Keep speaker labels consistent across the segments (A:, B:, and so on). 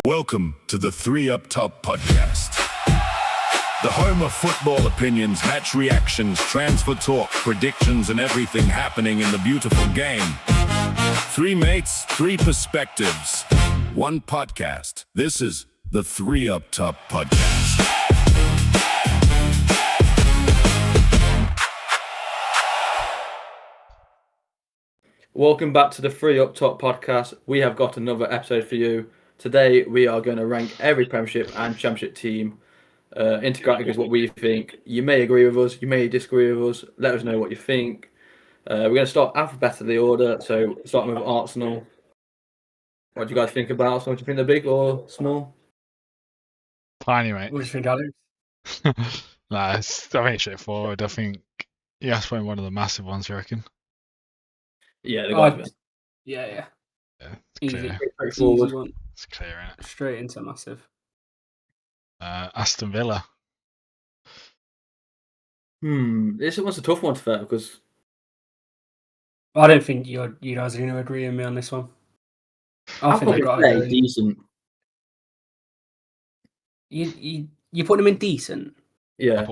A: Welcome to the Three Up Top podcast, the home of football opinions, match reactions, transfer talk, predictions, and everything happening in the beautiful game. Three mates, three perspectives, one podcast. This is the Three Up Top podcast.
B: Welcome back to the Three Up Top podcast. We have got another episode for you. Today we are going to rank every Premiership and Championship team into categories what we think. You may agree with us, you may disagree with us. Let us know what you think. We're going to start alphabetically order. So starting with Arsenal. What do you guys think about Arsenal? Do you think they're big or small?
C: Tiny, mate.
D: What do you think, Alex?
C: I think it's straightforward. I think that's probably one of the massive ones, you reckon?
B: Yeah, they got
D: Yeah.
C: Yeah, it's
D: Easy.
C: clear.
B: straightforward.
D: Easy one.
C: It's clear, innit?
D: Straight into massive.
C: Aston Villa.
B: This one's a tough one to fair because
D: I don't think you guys are going to agree with me on this one. I think they've got to go.
B: decent.
D: You put them in decent.
B: Yeah,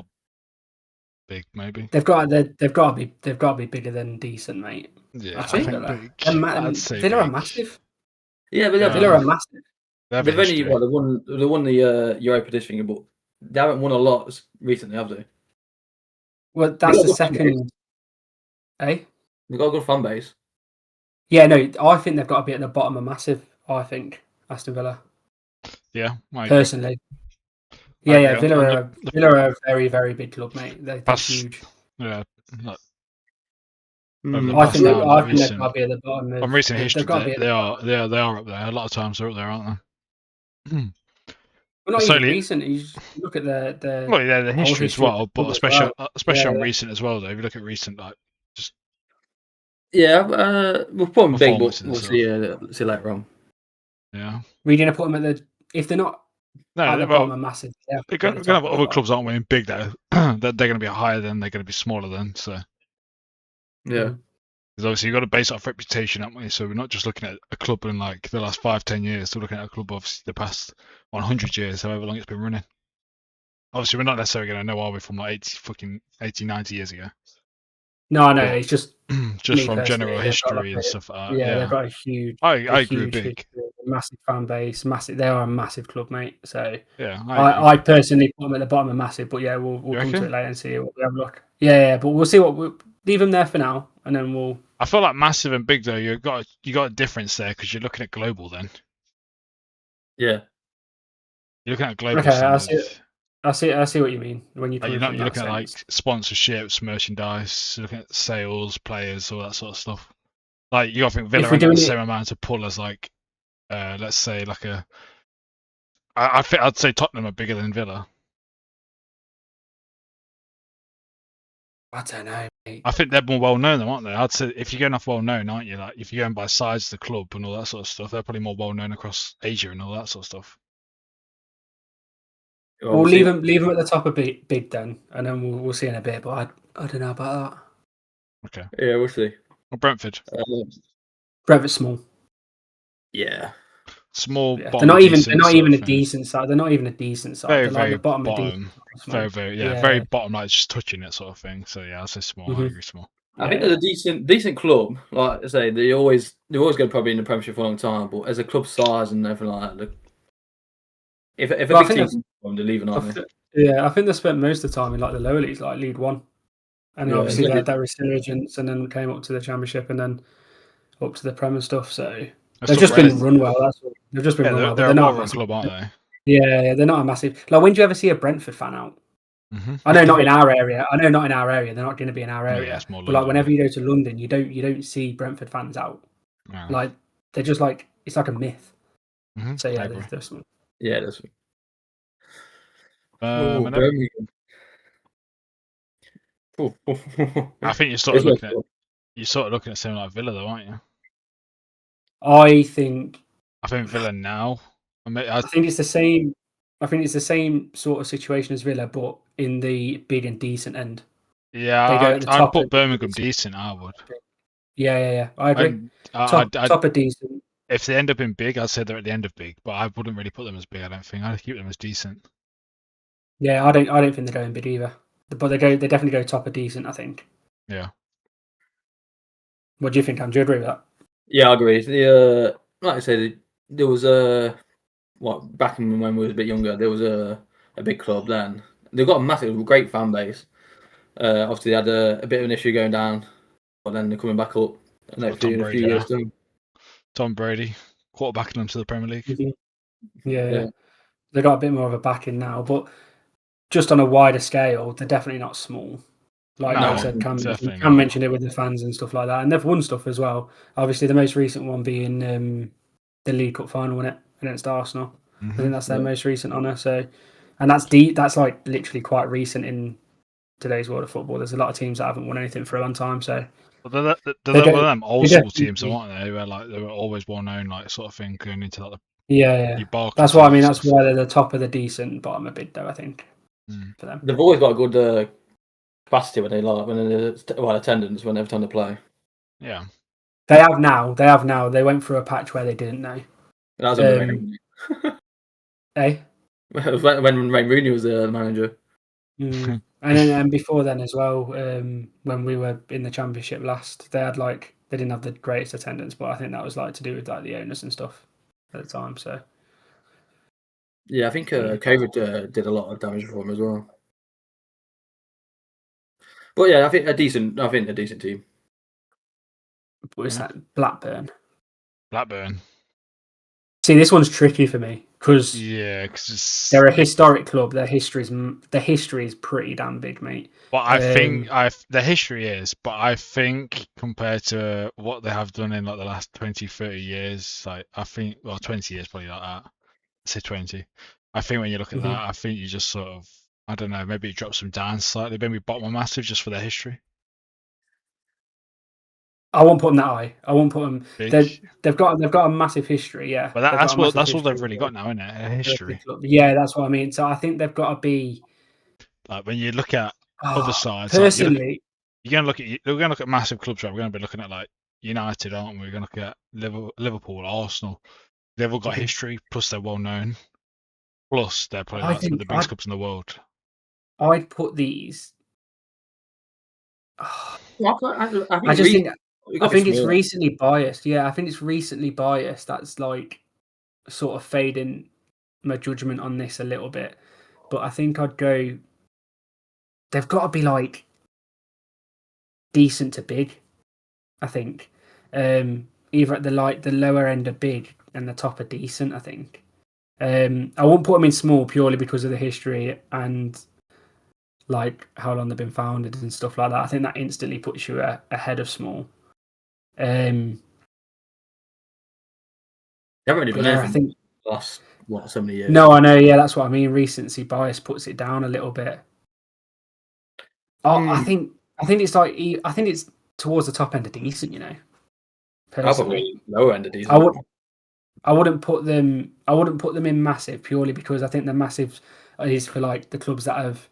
C: Big, maybe.
D: They've got to be bigger than decent, mate.
C: Yeah,
D: I think
C: Villa.
D: big.
C: I'd say
D: Villa are
C: big.
D: massive.
B: yeah, but
C: Yeah.
D: Villa are massive.
C: They
B: they've only
C: history.
B: they won the Europa this thing, but they haven't won a lot recently, have they?
D: Well, that's
B: got
D: the
B: a good fan
D: second. Eh?
B: They've got a good fan base.
D: Yeah, no, I think they've got to be at the bottom of massive. I think Aston Villa.
C: Yeah, I agree.
D: Personally.
C: I
D: Yeah,
C: agree.
D: Villa are a very, very big club, mate. They're huge.
C: Yeah, look,
D: I think they've got to be at the bottom.
C: on recent history,
D: they've got to be at
C: they
D: the
C: are up there. A lot of times they're up there, aren't they?
D: Well, not
C: Solely-
D: even recent. You just look at the
C: Well, yeah, the history as well, but
D: as
C: especially
D: well.
C: on
D: Yeah.
C: recent as well. Though, if you look at recent, like
B: Yeah, we'll put them big, but
C: Performances
B: we'll
C: and
B: see later on.
C: yeah,
D: We're going to put them at the. If they're not at the bottom, are massive.
C: they're going to have other clubs, aren't we? In big that they're going to be higher than, they're going to be smaller than. So
B: Yeah,
C: because obviously you've got to base it off reputation, haven't we? So we're not just looking at a club in like the last 5-10 years. We're looking at a club obviously the past 100 years, however long it's been running. Obviously, we're not necessarily going to know, are we, from like 80, 90 years ago?
D: No,
C: Yeah.
D: it's just
C: Just
D: me
C: from
D: personally,
C: general
D: they've got
C: history
D: like
C: and
D: a-
C: stuff like that.
D: yeah, they've got a huge.
C: I agree
D: huge
C: with big.
D: history, massive fan base, massive. They are a massive club, mate. So
C: Yeah,
D: I personally put them at the bottom of massive, but yeah, we'll come
C: reckon?
D: to it later and see what we have a look. Yeah, but we'll see what we leave them there for now, and then we'll.
C: I feel like massive and big though. You got a difference there because you're looking at global. Then
B: yeah.
C: you're looking at global.
D: Okay, I
C: standards.
D: I see what you mean when you.
C: Like, you're looking at like sponsorships, merchandise, you're looking at sales, players, all that sort of stuff. Like you got to think Villa
D: If we're
C: ain't got the
D: doing
C: same amount to pull as like, let's say like a. I'd say Tottenham are bigger than Villa.
D: I don't know, mate.
C: I think they're more well known, though, aren't they? I'd say if you're going off well known, aren't you? Like if you're going by size of the club and all that sort of stuff, they're probably more well known across Asia and all that sort of stuff.
D: We'll leave them at the top of big then, and then we'll see in a bit. But I don't know about that.
C: Okay.
B: Yeah, we'll see.
C: Well, Brentford,
D: Brentford small.
B: Yeah.
C: small.
D: Yeah.
C: Bottom
D: They're not even a
C: thing.
D: decent side. They're not even a decent side.
C: Very,
D: They're
C: very
D: like the bottom.
C: bottom.
D: Of
C: Very,
D: Yeah.
C: very bottom, like just touching it sort of thing. So yeah, I'd say small. I
D: Mhm.
C: agree, small.
B: I think they're a decent club. Like I say, they're always going to probably in the Premiership for a long time. But as a club size and everything like that, if a
D: Well, I
B: big
D: think
B: team, they're leaving, aren't they?
D: Yeah, I think they spent most of the time in like the lower leagues, like League One, and
B: Yeah,
D: obviously
B: they
D: they had
B: did.
D: that resurgence, and then came up to the Championship, and then up to the Prem and stuff. So
C: They're
D: they've
C: still
D: just been
C: relative-
D: run well. That's all. They've just been
C: Yeah,
D: run well, but
C: they're
D: they're
C: a
D: not a
C: well-run
D: massive
C: club, aren't they?
D: Yeah, they're not a massive. Like, when do you ever see a Brentford fan out?
C: Mm-hmm.
D: I know not in our area. They're not going to be in our area.
C: Yeah, it's more
D: but like
C: London.
D: whenever you go to London, you don't see Brentford fans out.
C: Yeah.
D: Like they're just like it's like a myth.
C: Mhm,
D: So yeah,
C: I agree.
D: there's some.
B: Yeah, that's.
C: And then
B: Birmingham.
C: I think you're sort of looking at something like Villa, though, aren't you?
D: I think
C: Villa now.
D: I think it's the same. I think it's the same sort of situation as Villa, but in the big and decent end.
C: Yeah,
D: They go at the
C: I'd
D: top
C: put
D: of-
C: Birmingham decent. I would.
D: Yeah. I agree.
C: I'd
D: Top of decent.
C: if they end up in big, I'd say they're at the end of big, but I wouldn't really put them as big. I don't think. I'd keep them as decent.
D: Yeah, I don't think they go in bid either, but they definitely go top of decent. I think.
C: Yeah.
D: What do you think, Cam? Do you agree with that?
B: Yeah, I agree. Like I said, there was back when we was a bit younger, there was a big club then. They've got a massive, great fan base. Obviously, they had a bit of an issue going down, but then they're coming back up in a few years' time.
C: Tom Brady quarterbacking them to the Premier League.
D: Mm-hmm. Yeah, they got a bit more of a backing now, but just on a wider scale, they're definitely not small. Like I said, Cam mentioned it with the fans and stuff like that, and they've won stuff as well. Obviously, the most recent one being the League Cup final, wasn't it, against Arsenal. I think that's their most recent honour. So, and that's deep. That's like literally quite recent in today's world of football. There's a lot of teams that haven't won anything for a long time. So,
C: they're one of them old school teams, aren't they? Where like they were always well known, like sort of thing, going into like
D: yeah. That's why I mean. That's why they're the top of the decent, bottom a bit though. I think for them,
B: they've always got a good capacity when attendance when every time they play.
C: Yeah,
D: they have now. They went through a patch where they didn't know.
B: That was under Wayne Rooney. When Wayne Rooney was the manager.
D: And then before then as well, when we were in the Championship last, they didn't have the greatest attendance, but I think that was like to do with like the owners and stuff at the time. So
B: yeah, I think COVID did a lot of damage for them as well. But yeah, I think a decent team.
D: What is that? Blackburn. See, this one's tricky for me because they're a historic club. Their history is pretty damn big, mate.
C: But I think the history is, but I think compared to what they have done in like the last 20, 30 years, like I think 20 years probably like that. Let's say 20. I think when you look at that, I think you just sort of, I don't know, maybe it drops them down slightly. Maybe bottom are massive just for their history.
D: I won't put them that high. I won't put them. They've got a massive history, yeah.
C: But that's what they've really got now, isn't it? A history.
D: Yeah, that's what I mean. So I think they've got to be
C: like when you look at other sides.
D: Personally,
C: we're gonna look at massive clubs, right? We're gonna be looking at like United, aren't we? We're gonna look at Liverpool, Arsenal. They've all got history, plus they're well known. Plus they're probably like some of the biggest clubs in the world.
D: I'd put these.
B: I
D: think it's recently biased. Yeah, I think it's recently biased. That's like sort of fading my judgment on this a little bit. But I think I'd go. They've got to be like decent to big. I think either at the lower end of big and the top of decent. I think I won't put them in small purely because of the history and like how long they've been founded and stuff like that. I think that instantly puts you ahead of small.
B: They haven't really done anything. I think last so many years.
D: No, I know. Yeah, that's what I mean. Recency bias puts it down a little bit. I think it's towards the top end of decent. You know,
B: probably lower end of decent.
D: I wouldn't put them in massive purely because I think the massive is for like the clubs that have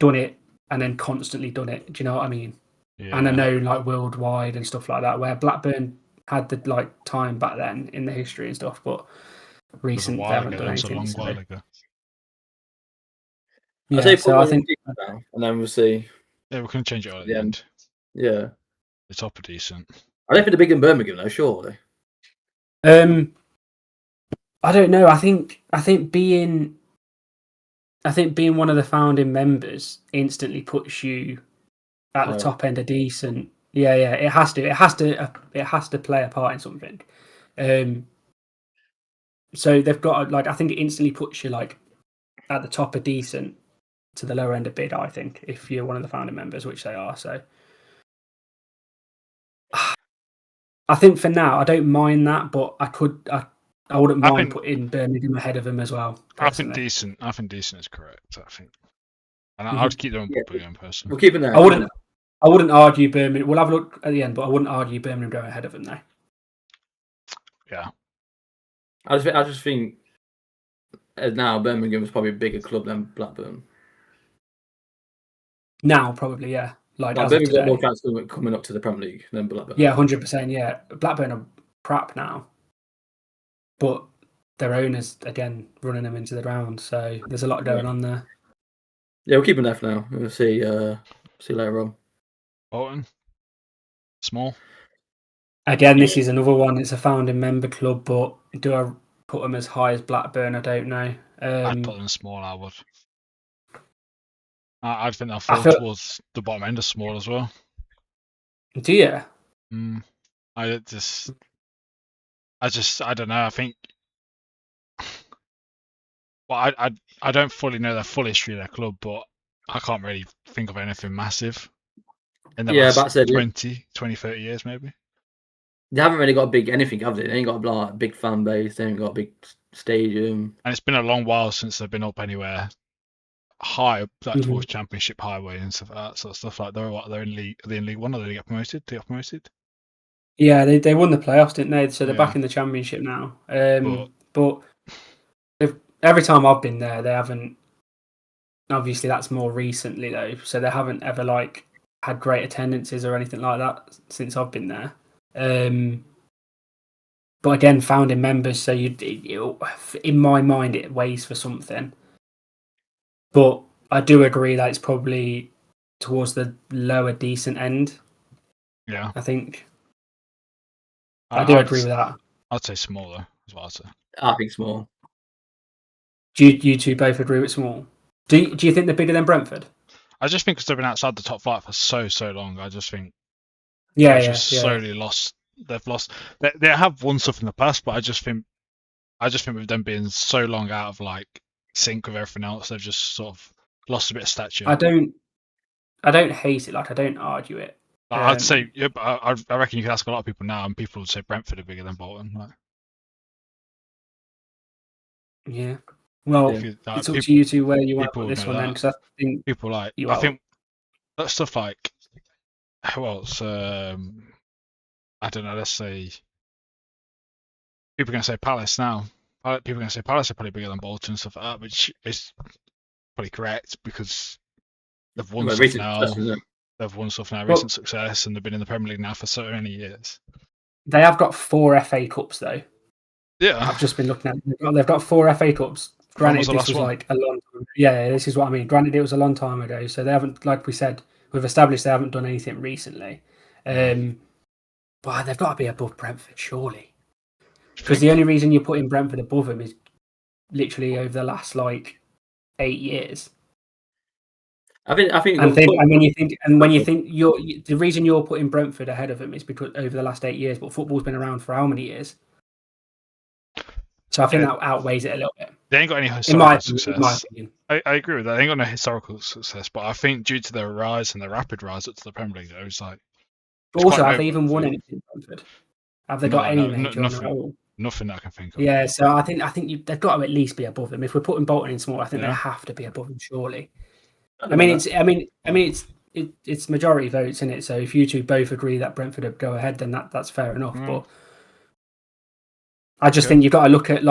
D: done it and then constantly done it. Do you know what I mean? Yeah. And I know like worldwide and stuff like that, where Blackburn had the like time back then in the history and stuff, but recent they haven't done anything.
C: It was a long while ago.
D: Yeah, so I think,
B: and then we'll see.
C: Yeah, we're going to change it at the end.
B: Yeah,
C: the top are decent.
B: I don't think they're big in Birmingham though. Surely.
D: I don't know. I think being one of the founding members instantly puts you at the top end of decent. Yeah, it has to play a part in something. So they've got like I think it instantly puts you like at the top of decent to the lower end of bid. I think if you're one of the founding members, which they are. So I think for now I don't mind that, but I wouldn't mind putting Birmingham ahead of them as well. Personally.
C: I think decent is correct. I think, and I'd keep them on Birmingham personally.
B: We'll keep it there.
D: I wouldn't argue Birmingham. We'll have a look at the end, but I wouldn't argue Birmingham going ahead of them though.
C: Yeah,
B: I just think now Birmingham is probably a bigger club than Blackburn.
D: Now, probably, yeah.
B: Like Birmingham's got more chance of coming up to the Premier League than Blackburn.
D: Yeah, 100%. Yeah, Blackburn are crap now, but their owners again running them into the ground. So there's a lot going on there.
B: Yeah, we'll keep an F now. We'll see. See you later on.
C: Bolton, small.
D: Again, this is another one. It's a founding member club, but do I put them as high as Blackburn? I don't know.
C: I'd put them small. I would. I'd think they'll fall towards the bottom end of small as well.
D: Do you?
C: I don't know. I think. Well, I don't fully know the full history of their club, but I can't really think of anything massive in the last 20, 30 years, maybe.
B: They haven't really got a big anything, have they? They ain't got a big fan base. They ain't got a big stadium.
C: And it's been a long while since they've been up anywhere high, like towards Championship highway and stuff like that. Sort of stuff like they're in League. Are they in League One or did they get promoted? They got promoted.
D: Yeah, they won the playoffs, didn't they? So they're back in the Championship now. But every time I've been there, they haven't. Obviously, that's more recently though. So they haven't ever had great attendances or anything like that since I've been there. But again, founding members, so in my mind, it weighs for something. But I do agree that it's probably towards the lower decent end.
C: Yeah,
D: I think. I do agree with that.
C: I'd say smaller as well.
B: I think small.
D: Do you two both agree with small? Do you think they're bigger than Brentford?
C: I just think because they've been outside the top flight for so long. I just think. Slowly lost. They've lost. They have won stuff in the past, but I just think with them being so long out of sync with everything else, they've just sort of lost a bit of stature.
D: I don't hate it. I don't argue it.
C: I'd say, but I reckon you could ask a lot of people now, and people would say Brentford are bigger than Bolton.
D: Yeah. Well, it's up to you two where you want to put this one then, because I think
C: people I think that stuff like who else? I don't know. Let's say people are going to say Palace now. People are going to say Palace are probably bigger than Bolton and stuff like that, which is probably correct because they've won stuff now. They've won stuff now, recent success, and they've been in the Premier League now for so many years.
D: They have got 4 FA Cups though.
C: Yeah,
D: I've just been looking at them. They've got 4 FA Cups. Granted, this was a long time. Yeah, this is what I mean. Granted, it was a long time ago, so they haven't, like we said, we've established they haven't done anything recently. But they've got to be above Brentford, surely. Because the only reason you're putting Brentford above them is literally over the last 8 years.
B: I think,
D: when you think the reason you're putting Brentford ahead of them is because over the last 8 years, but football's been around for how many years? So I think that outweighs it a little bit.
C: They ain't got any historical success.
D: In my opinion.
C: I agree with that. They ain't got no historical success, but I think due to their rise and their rapid rise up to the Premier League, it was
D: But also, have they even won anything, Brentford? Have they got any major
C: nothing, at all? Nothing that I can think of.
D: Yeah, so I think they've got to at least be above them. If we're putting Bolton in small, I think they have to be above them, surely. It's majority votes in it. So if you two both agree that Brentford would go ahead, then that's fair enough. But I just think you've got to look at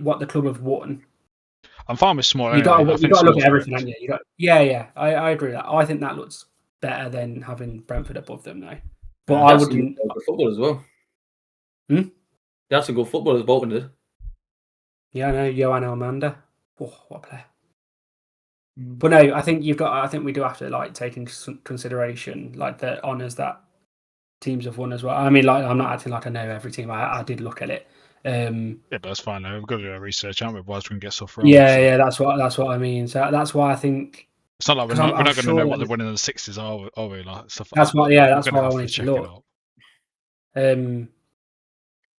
D: what the club have won.
C: I'm fine with small.
D: You've got to look at everything, haven't you? I agree with that. I think that looks better than having Brentford above them now. But I wouldn't.
B: Football as well. They have some good footballers, Bolton did.
D: Yeah, I know. Johan Almanda. Oh, what a player. But no, I think we do have to take into consideration the honours that teams have won as well. I mean, I'm not acting like I know every team. I did look at it.
C: Yeah, but that's fine. Though. We've got to do our research, aren't we? Otherwise, we can get stuff wrong.
D: Yeah, that's what I mean. So that's why I think
C: it's not like we're not going to know what they're winning in the 60s, are we? Stuff like
D: that's
C: that.
D: Why I wanted to look.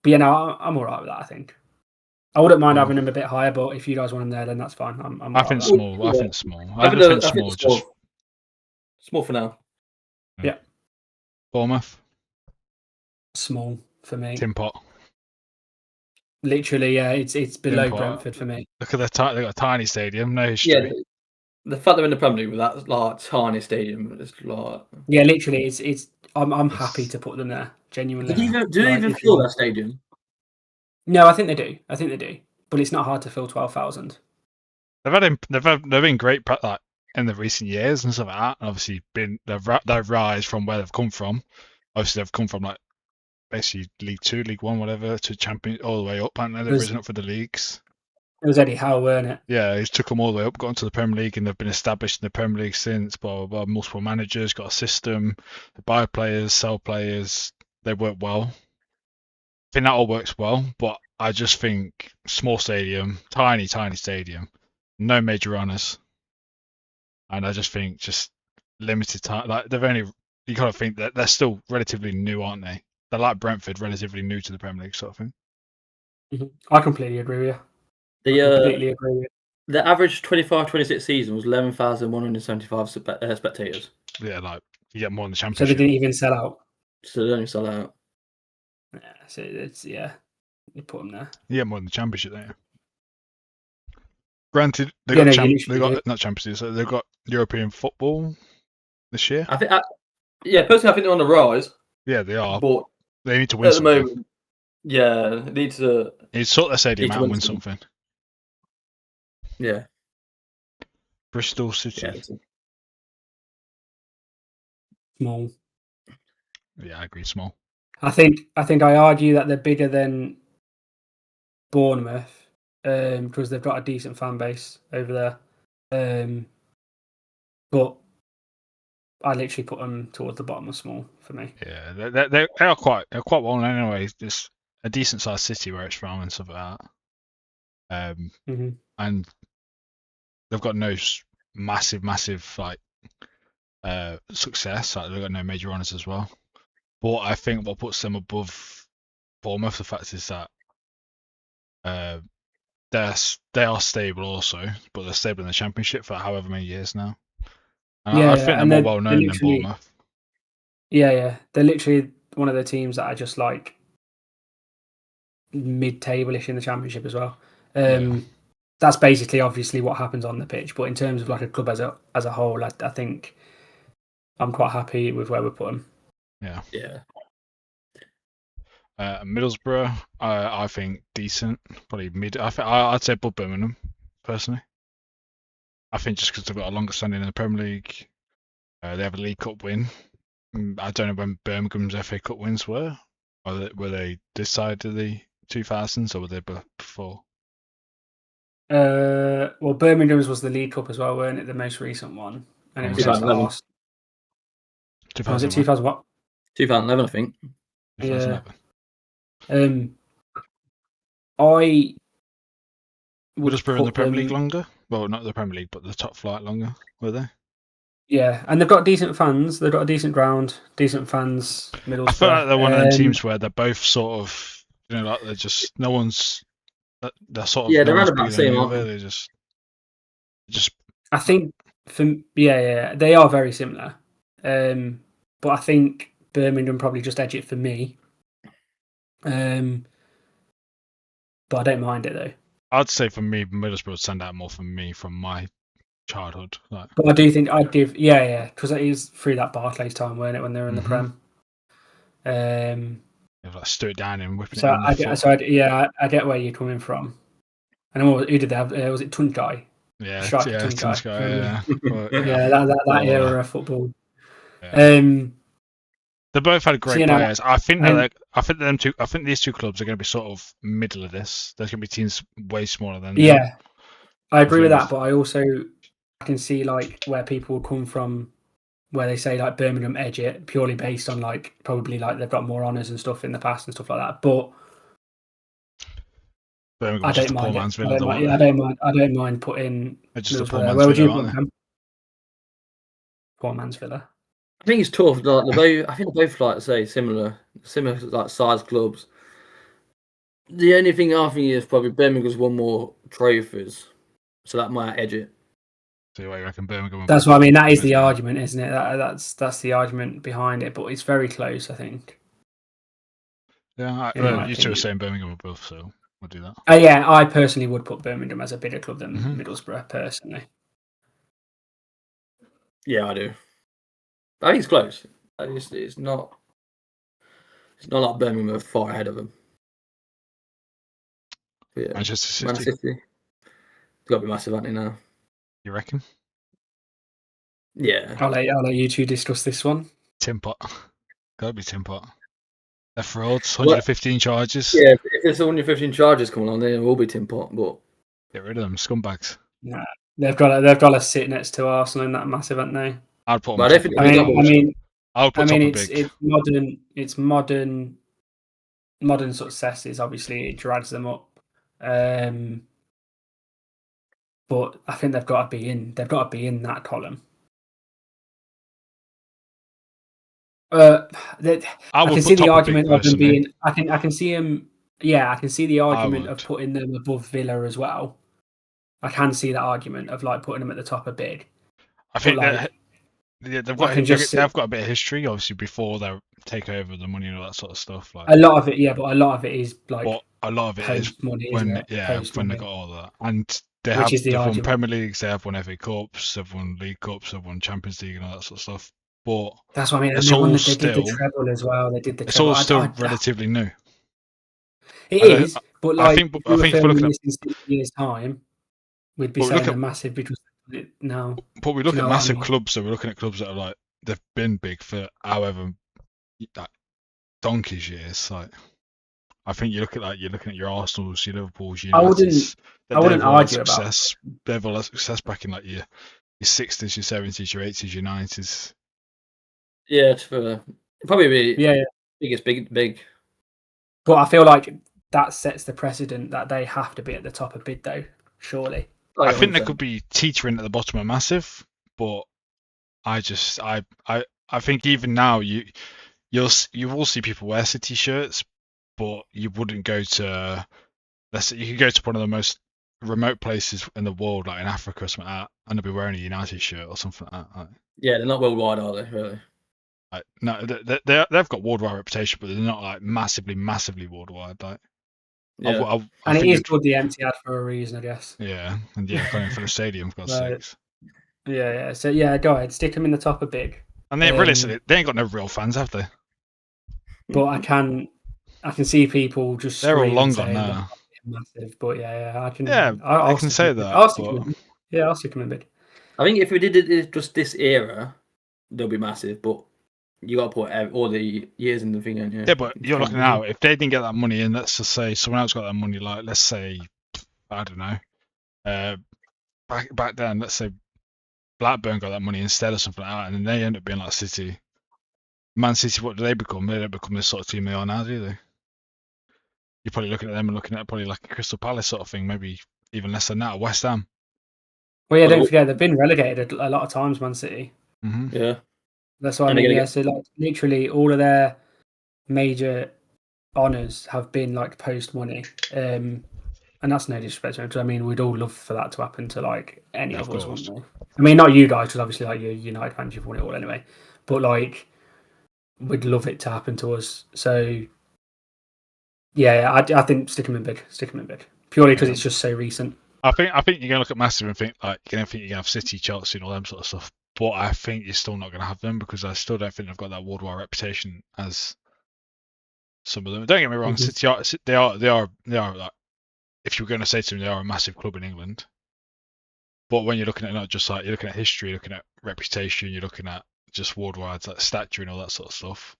D: But yeah, no, I'm all right with that. I think I wouldn't mind having them a bit higher, but if you guys want them there, then that's fine.
C: I think small. I think small. I think small.
B: Small for now.
D: Yeah.
C: Bournemouth.
D: Small for me.
C: Tin Pot.
D: Literally, yeah, it's below Brentford for me.
C: Look at they've got a tiny stadium, no history.
B: Yeah, the fact they're in the Premier League with that tiny stadium is
D: yeah, literally, it's. I'm happy to put them there. Genuinely.
B: Do they even fill that stadium?
D: No, I think they do. But it's not hard to fill 12,000.
C: They've been great in the recent years and stuff like that. And obviously, their rise from where they've come from. Obviously, they've come from basically League 2, League 1, whatever, to champion all the way up, and they've risen up for the leagues.
D: It was Eddie Howe, weren't it?
C: Yeah, he's took them all the way up, got into the Premier League, and they've been established in the Premier League since. Blah blah blah. Multiple managers, got a system. They buy players, sell players. They work well. I think that all works well, but I just think small stadium, tiny stadium, no major honours, and I just think just limited time. Like they've only, you kind of think that they're still relatively new, aren't they? They're like Brentford, relatively new to the Premier League sort of thing.
D: I completely agree with you.
B: Completely agree with you. The average 25-26 season was 11,175 spectators.
C: Yeah, like you get more in the
D: So
C: Championship.
D: they didn't even sell out.
B: So they don't sell out.
D: Yeah, so it's you put them there.
C: You get more in the Championship, don't you? Granted, they
D: Yeah,
C: got
D: no,
C: they got not Champions League, so they've got European football this year.
B: I think, personally, I think they're on the rise.
C: Yeah, they are.
B: But
C: they need to win
B: at
C: something.
B: the moment, yeah, they need to.
C: They sort their stadium out and win something.
B: Yeah.
C: Bristol City.
B: Yeah,
D: small.
C: Yeah, I agree. Small.
D: I think I argue that they're bigger than Bournemouth because they've got a decent fan base over there. But I literally put them towards the bottom of small for me.
C: Yeah, they are quite well known anyway. It's a decent sized city where it's from and stuff like that. And they've got no massive like success. Like they've got no major honours as well. But I think what puts them above Bournemouth, the fact is that they are stable also, but they're stable in the Championship for however many years now. And I think they're more well known than Bournemouth.
D: Yeah, they're literally one of the teams that are just like mid-table-ish in the Championship as well. That's basically obviously what happens on the pitch, but in terms of like a club as a whole, I think I'm quite happy with where we put them.
B: Yeah.
C: Middlesbrough, I think decent, probably mid. I'd say above Birmingham, personally. I think just because they've got a longer standing in the Premier League, they have a League Cup win. I don't know when Birmingham's FA Cup wins were. Were they this side of the 2000s or were they before?
D: Well, Birmingham's was the League Cup as well, weren't it? The most recent one, and it was
B: 2011.
D: last.
C: 2011.
D: Was it 2000 what?
B: 2011, I think.
C: 2011.
D: I
C: Middlesbrough in the Premier League longer? Well, not the Premier League, but the top flight longer, were they?
D: Yeah, and they've got decent fans. They've got a decent ground, decent fans. Middlesbrough.
C: I feel like they're one of them teams where they're both sort of, like they're just no one's. They're sort of
B: they're around about the same, aren't they?
C: They just.
D: I think they are very similar, but I think Birmingham probably just edge it for me. But I don't mind it though.
C: I'd say for me, Middlesbrough would stand out more for me from my childhood. Like.
D: But I do think I'd give because it is through that Barclays time, weren't it, when they were in the Prem?
C: They've like stood it down and whipping
D: so
C: it.
D: I get where you're coming from. And who did they have? Was it Tunjai?
C: Yeah,
D: Tunjai.
C: Yeah.
D: That era of football.
C: Yeah. They both had great players. I think these two clubs are going to be sort of middle of this. There's going to be teams way smaller than them.
D: Yeah, I agree with that, but I also can see like where people will come from, where they say like Birmingham edge it purely based on like probably like they've got more honours and stuff in the past and stuff like that. But
C: Birmingham just a poor man's Villa.
D: I don't mind putting.
C: Just a poor man's
D: where would you
C: Villa,
D: put them? Poor man's Villa.
B: I think it's tough. I think they're both like say similar like size clubs. The only thing I think is probably Birmingham's won more trophies, so that might edge it.
C: So you reckon Birmingham?
D: That's what I mean. That is the argument, isn't it? That's the argument behind it, but it's very close, I think.
C: Yeah, you two are saying Birmingham above, so we'll do that.
D: I personally would put Birmingham as a bigger club than Middlesbrough, personally.
B: Yeah, I do. I think it's close. It's not like Birmingham are far ahead of them. But yeah,
C: Manchester City.
B: Man City. It's got to be massive, aren't they, now?
C: You reckon?
B: Yeah.
D: I'll let you two discuss this one.
C: Tim Pot. Got to be Tim Pot. They're frauds. 115 charges.
B: Yeah, if there's 115 charges coming on, then it will be tin pot. But
C: get rid of them, scumbags.
D: Nah, they've got to sit next to Arsenal in that massive, haven't they?
C: I'd put them.
B: But if
D: it's modern successes. Obviously, it drags them up. But I think they've got to be in. They've got to be in that column. I can see the argument of them being. I can see them. Yeah, I can see the argument of putting them above Villa as well. I can see that argument of like putting them at the top of big.
C: I think they've got a bit of history, obviously, before they take over the money and all that sort of stuff. Like
D: a lot of it, yeah, but a lot of it is like.
C: But a lot of it is
D: money,
C: when they got all that, and they've won Premier Leagues, they have won FA Cups, they've won League Cups, they've won Champions League and all that sort of stuff. But
D: that's what I mean. They did the treble as well. They did the treble.
C: It's all still relatively new.
D: It is, but like, I think if we look at in 6 years' time, we'd be saying a massive because now.
C: But we look at massive clubs, so we're looking at clubs that are like they've been big for however donkey's years. Like I think you're looking at your Arsenals, your Liverpools, your Uniteds.
D: I wouldn't argue
C: about. They've all had success back in like your 60s, your 70s, your 80s, your 90s.
B: Yeah, it's probably be biggest big.
D: But I feel like that sets the precedent that they have to be at the top of bid, though. Surely,
C: I think they could be teetering at the bottom of massive, but I think even now you will see people wear City shirts, but you wouldn't go to. Let's say you could go to one of the most remote places in the world, like in Africa or something like that, and they'll be wearing a United shirt or something like that.
B: Yeah, they're not worldwide, are they? Really?
C: No, they've got worldwide reputation, but they're not like massively worldwide. Like,
B: yeah.
D: And it is called the Etihad for a reason, I guess.
C: Yeah, and going for the stadium, for God's sakes.
D: Yeah. So yeah, go ahead, stick them in the top of big.
C: And they realistically, they ain't got no real fans, have they?
D: But I can see people just.
C: They're all long gone now.
D: Massive, but I can.
C: Yeah, I can say that.
D: I'll stick them in big.
B: I think if we did it just this era, they'll be massive, but. You got to put all the years in the thing, don't you?
C: Yeah, but you're looking now. If they didn't get that money in, let's just say someone else got that money. Like, let's say, I don't know, back then, let's say Blackburn got that money instead of something like that, and then they end up being like City. Man City, what do they become? They don't become this sort of team they are now, do they? You're probably looking at them and looking at probably like a Crystal Palace sort of thing, maybe even less than that, West Ham.
D: Well, yeah, don't forget they've been relegated a lot of times, Man City.
C: Mm-hmm.
B: Yeah.
D: That's what I mean. Yeah, so like literally all of their major honours have been like post money, and that's no disrespect to them. Because I mean, we'd all love for that to happen to like any of us, wouldn't we? I mean, not you guys, because obviously like you're United fans, you've won it all anyway. But like, we'd love it to happen to us. So yeah, I think stick them in big, purely because it's just so recent.
C: I think you're gonna look at massive and think like you're gonna have City, Chelsea, and all them sort of stuff. But I think you're still not going to have them because I still don't think they've got that worldwide reputation as some of them. Don't get me wrong, City they are like, if you're going to say to them, they are a massive club in England. But when you're looking at not just like you're looking at history, you're looking at reputation, you're looking at just worldwide like stature and all that sort of stuff.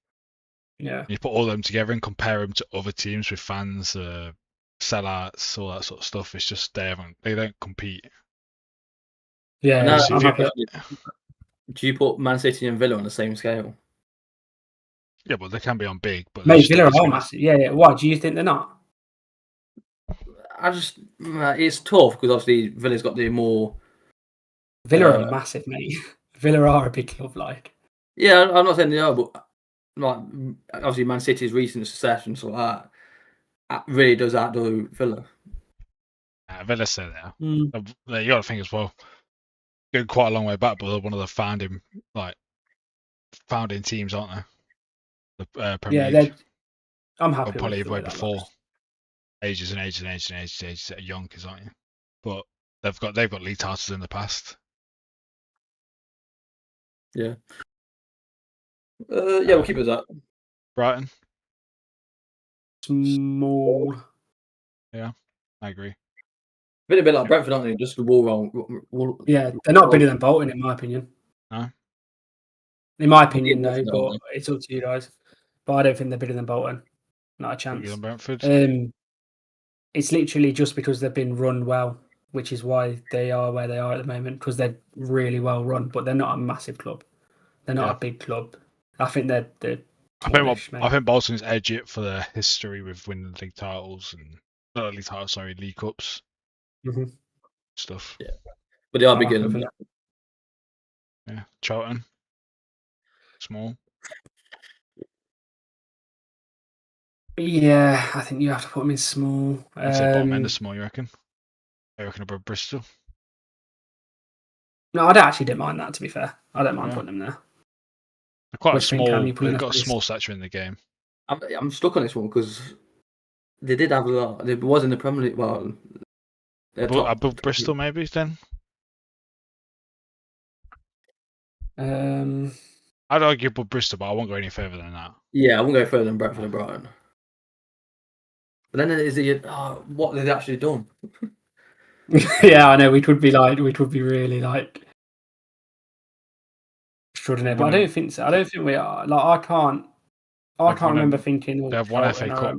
D: Yeah.
C: You put all them together and compare them to other teams with fans, sellouts, all that sort of stuff. It's just they don't compete.
D: Yeah.
B: Do you put Man City and Villa on the same scale?
C: Yeah, but they can be on big. But
D: mate, Villa are massive. Yeah. Why do you think they're not?
B: It's tough because obviously Villa's got the more.
D: Villa are massive, mate. Villa are a big club, like.
B: Yeah, I'm not saying they are, but like obviously Man City's recent success and stuff like that really does outdo Villa.
C: Villa say that. You got to think as well. Going quite a long way back, but they're one of the founding teams, aren't they? The Premier League.
D: I'm happy.
C: Probably way before ages and ages at Yonkers, aren't you? But they've got league titles in the past.
B: Yeah. We'll keep it at that.
C: Brighton.
D: Small.
C: Yeah, I agree.
B: Been a bit like Brentford, aren't they? Just the wall.
D: Yeah, they're not bigger than Bolton, in my opinion.
C: No.
D: In my opinion, no, but it's up to you guys. but I don't think they're bigger than Bolton. Not a chance.
C: Bigger than Brentford.
D: It's literally just because they've been run well, which is why they are where they are at the moment, because they're really well run, but they're not a massive club. They're not a big club. I think they're
C: I think Bolton's edge it for their history with winning league titles and not league titles, sorry, league cups stuff.
B: Yeah, but they are bigger than that.
C: Yeah, Charlton, small.
D: Yeah, I think you have to put them in small.
C: I'd say bottom end of small. You reckon? I reckon above Bristol.
D: No, I don't mind that. To be fair, I don't mind putting them there.
C: They're quite small. They've got a small stature in the game.
B: I'm stuck on this one because they did have a lot. It was in the Premier League. Well,
C: above Bristol, maybe then. I'd argue above Bristol, but I won't go any further than that.
B: Yeah, I won't go further than Brentford and Brighton. But then is it what they've actually done?
D: Yeah, I know. We could be really like extraordinary, but I don't think so. I don't think we are. Like I can't remember thinking.
C: They have one FA Cup.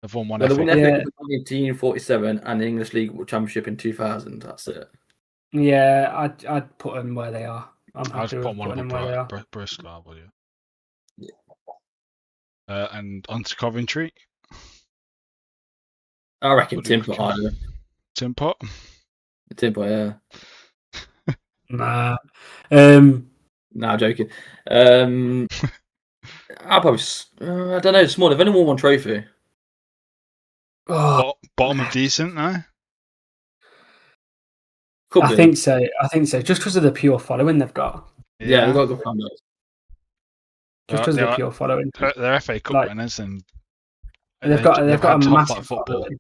C: They've won one
B: FA
C: Cup.
B: Cup in 1947 and the English League Championship in 2000. That's it.
D: Yeah, I'd put them where they are. I'm happy with putting them where they are.
C: Bristol, would you? Yeah. And on to Coventry.
B: I reckon Tim Pot.
C: Tim Pot?
B: Tim Pot, yeah.
D: Nah.
B: Nah, joking. I'll probably, I don't know, small. They've only won one trophy.
C: Bottom of decent, no?
D: I think so. Just because of the pure following they've got.
B: Yeah, they've got a good fan base.
D: Just because of the pure following.
C: They're FA Cup winners, and
D: they've got a massive following.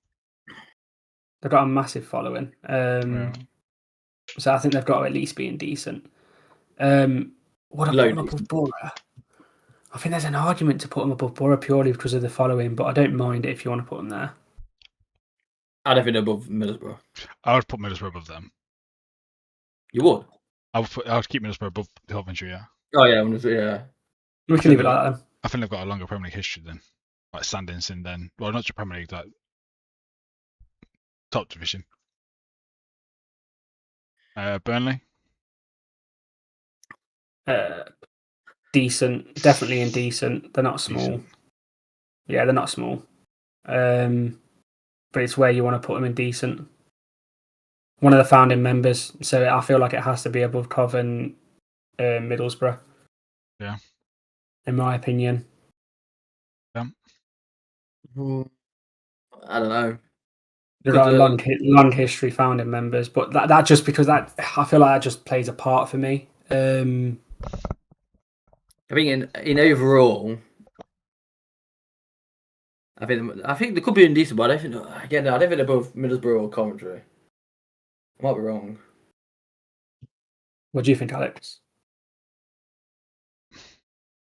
D: They've got a massive following. So I think they've got to at least be indecent. What about them above Borough? I think there's an argument to put them above Borough purely because of the following, but I don't mind it if you want to put them there.
B: I don't think they're above Middlesbrough.
C: I would put Middlesbrough above them.
B: You would?
C: I would keep Middlesbrough above Coventry, yeah.
B: Oh yeah, yeah.
D: We can leave it like that.
C: I think they've got a longer Premier League history than like standings in then. Well, not just Premier League, like top division. Burnley.
D: Decent, definitely indecent. They're not small. Decent. Yeah, they're not small. But it's where you want to put them in decent. One of the founding members, so I feel like it has to be above Cov and Middlesbrough.
C: Yeah.
D: In my opinion.
B: Yeah. I don't know.
D: They've got a long history founding members, but that just because I feel like that just plays a part for me.
B: I think in overall, I think they could be indecent, but I don't think they're above Middlesbrough or Coventry. I might be wrong.
D: What do you think, Alex?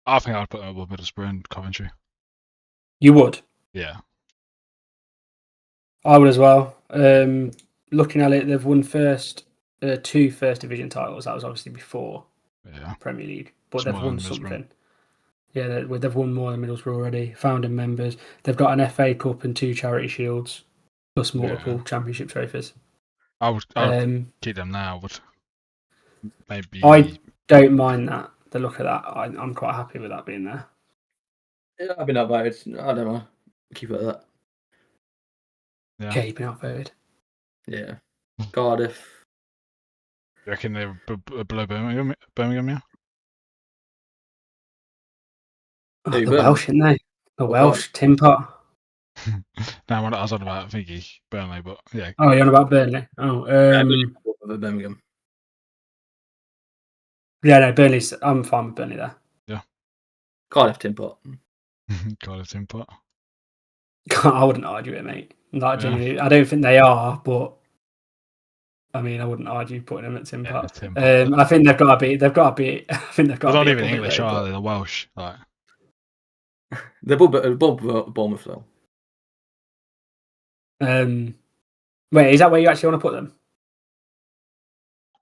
C: I think I'd put them above Middlesbrough and Coventry.
D: You would?
C: Yeah.
D: I would as well. Looking at it, they've won two First Division titles. That was obviously before Premier League, but they've won something. Yeah, they've won more than Middlesbrough already. Founding members. They've got an FA Cup and 2 Charity Shields, plus multiple Championship trophies.
C: I would keep them now, but maybe
D: I don't mind that. The look of that, I'm quite happy with that being there.
B: Yeah, I've been outvoted. I don't know. Keep it at that.
C: Yeah.
D: Okay, you've been outvoted.
B: Yeah. Cardiff.
C: You reckon they're below Birmingham, yeah?
D: Oh, the Welsh, aren't they? The Welsh, Tim Pot.
C: No, I was on about thingy Burnley, but yeah.
D: Oh, you're on about Burnley. Oh,
B: Birmingham.
D: Yeah, no, Burnley's. I'm fine with Burnley there.
C: Yeah.
B: Cardiff, Tim Pot.
C: Cardiff, Tim Pot.
D: I wouldn't argue it, mate. Like, genuinely, I don't think they are, but I mean, I wouldn't argue putting them at Tim Pot. I think they've got to be. I think they've got.
C: They're not even English, are they? They're Welsh. Like.
B: They're above Bournemouth though.
D: Wait, is that where you actually want to put them?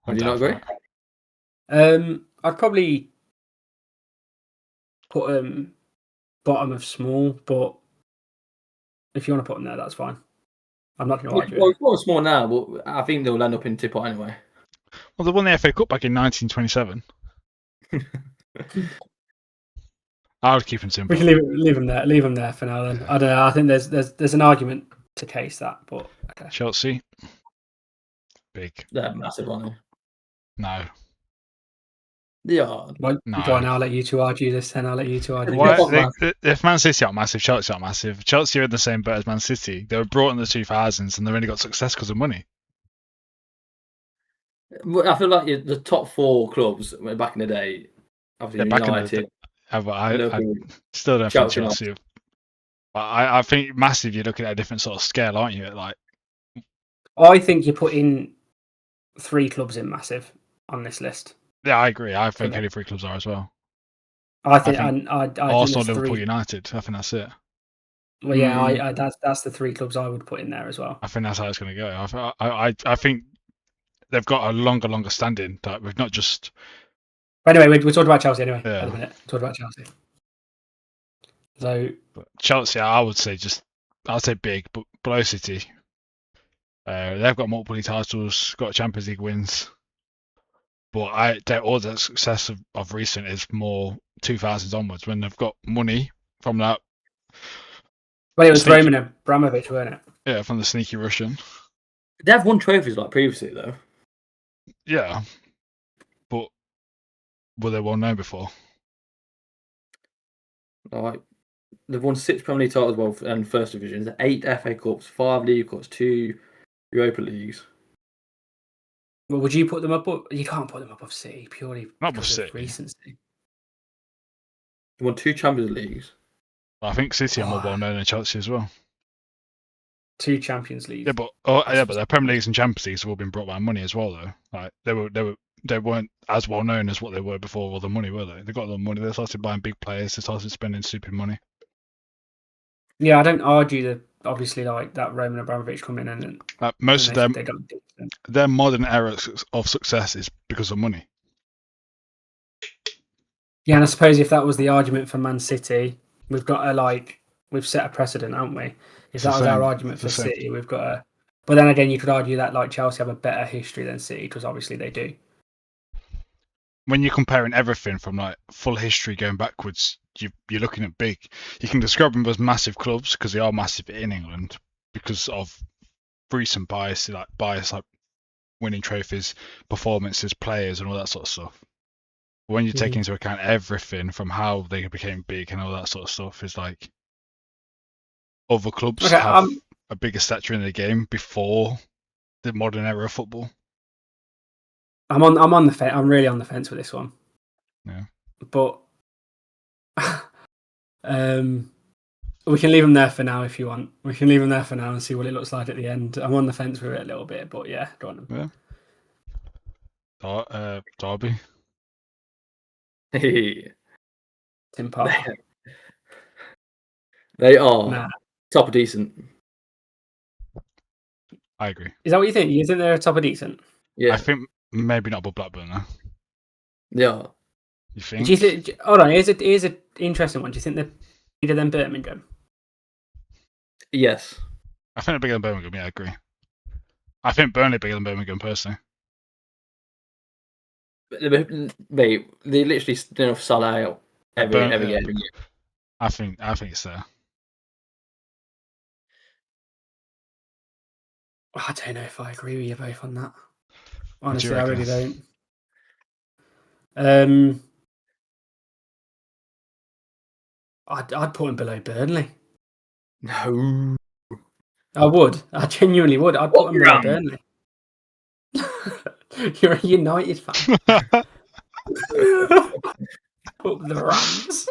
B: Do you not agree?
D: I'd probably put them bottom of small, but if you want to put them there, that's fine. I'm not going to argue.
B: Well, it's not small now, but I think they'll end up in Tippot anyway.
C: Well, they won the FA Cup back in 1927. I would keep them simple.
D: We can leave them there. Leave them there for now. Then I don't know. I think there's an argument to case that, but okay.
C: Chelsea, big.
B: They're massive, aren't they?
C: No.
B: Yeah.
D: Well,
C: No.
D: Go on, I'll let you two argue this. Then I'll let you two argue.
C: If Man City aren't massive, Chelsea aren't massive. Chelsea are in the same boat as Man City. They were brought in the 2000s, and they've only got success because of money.
B: I feel like the top 4 clubs back in the day, obviously United.
C: I still don't think Chelsea. I think massive. You're looking at a different sort of scale, aren't you? Like,
D: I think you're putting 3 clubs in massive on this list.
C: Yeah, I agree. I think only 3 clubs are as well.
D: I think
C: Arsenal, Liverpool, United. I think that's it.
D: Well, yeah, that's the 3 clubs I would put in there as well.
C: I think that's how it's going to go. I think they've got a longer standing. That we've not just.
D: Anyway, we're talking about Chelsea anyway.
C: Yeah.
D: At the minute, talking about Chelsea. So
C: Chelsea, I would say big, but below City. They've got multiple league titles, got Champions League wins, but all the success of recent is more 2000s onwards when they've got money from that.
D: Well, it was Roman Abramovich, weren't it?
C: Yeah, from the sneaky Russian.
B: They've won trophies like previously, though.
C: Yeah, but were they well known before?
B: Like, they've won 6 Premier League titles and First Divisions, 8 FA Cups, 5 League Cups, 2 Europa Leagues.
D: Well, would you put them up? You can't put them above City purely because of recency.
B: They won 2 Champions Leagues.
C: I think City are more well known than Chelsea as well.
D: 2 Champions Leagues.
C: Yeah, but their Premier Leagues and Champions Leagues have all been brought by money as well, though. Like they weren't as well known as what they were before all the money, were they? They got the money. They started buying big players. They started spending stupid money.
D: Yeah, I don't argue that. Obviously, like that Roman Abramovich coming in and
C: most of them, their modern era of success is because of money.
D: Yeah, and I suppose if that was the argument for Man City, we've set a precedent, haven't we? If that was our argument for City, we've got a. But then again, you could argue that like Chelsea have a better history than City because obviously they do.
C: When you're comparing everything from like full history going backwards, you're looking at big. You can describe them as massive clubs because they are massive in England because of recent bias like winning trophies, performances, players, and all that sort of stuff. But when you take into account everything from how they became big and all that sort of stuff, is like other clubs have a bigger stature in the game before the modern era of football.
D: I'm on the fence. I'm really on the fence with this one.
C: Yeah.
D: But we can leave them there for now if you want. We can leave them there for now and see what it looks like at the end. I'm on the fence with it a little bit, but yeah, go on.
C: Yeah. Derby.
D: Tim Parker.
B: They are top of decent.
C: I agree.
D: Is that what you think? You think they're top of decent?
B: Yeah.
C: I think maybe not above Blackburn though.
B: Yeah.
C: You think?
D: Do you think? Hold on. Here's an interesting one. Do you think they're bigger than Birmingham?
B: Yes.
C: I think they're bigger than Birmingham. Yeah, I agree. I think Burnley are bigger than Birmingham personally.
B: Mate, they literally sell out every game.
C: I think it's there.
D: I don't know if I agree with you both on that. Honestly, I really don't. I'd put him below Burnley.
B: No.
D: I would. I genuinely would. I'd put him below Burnley. You're a United fan. Put the Rams.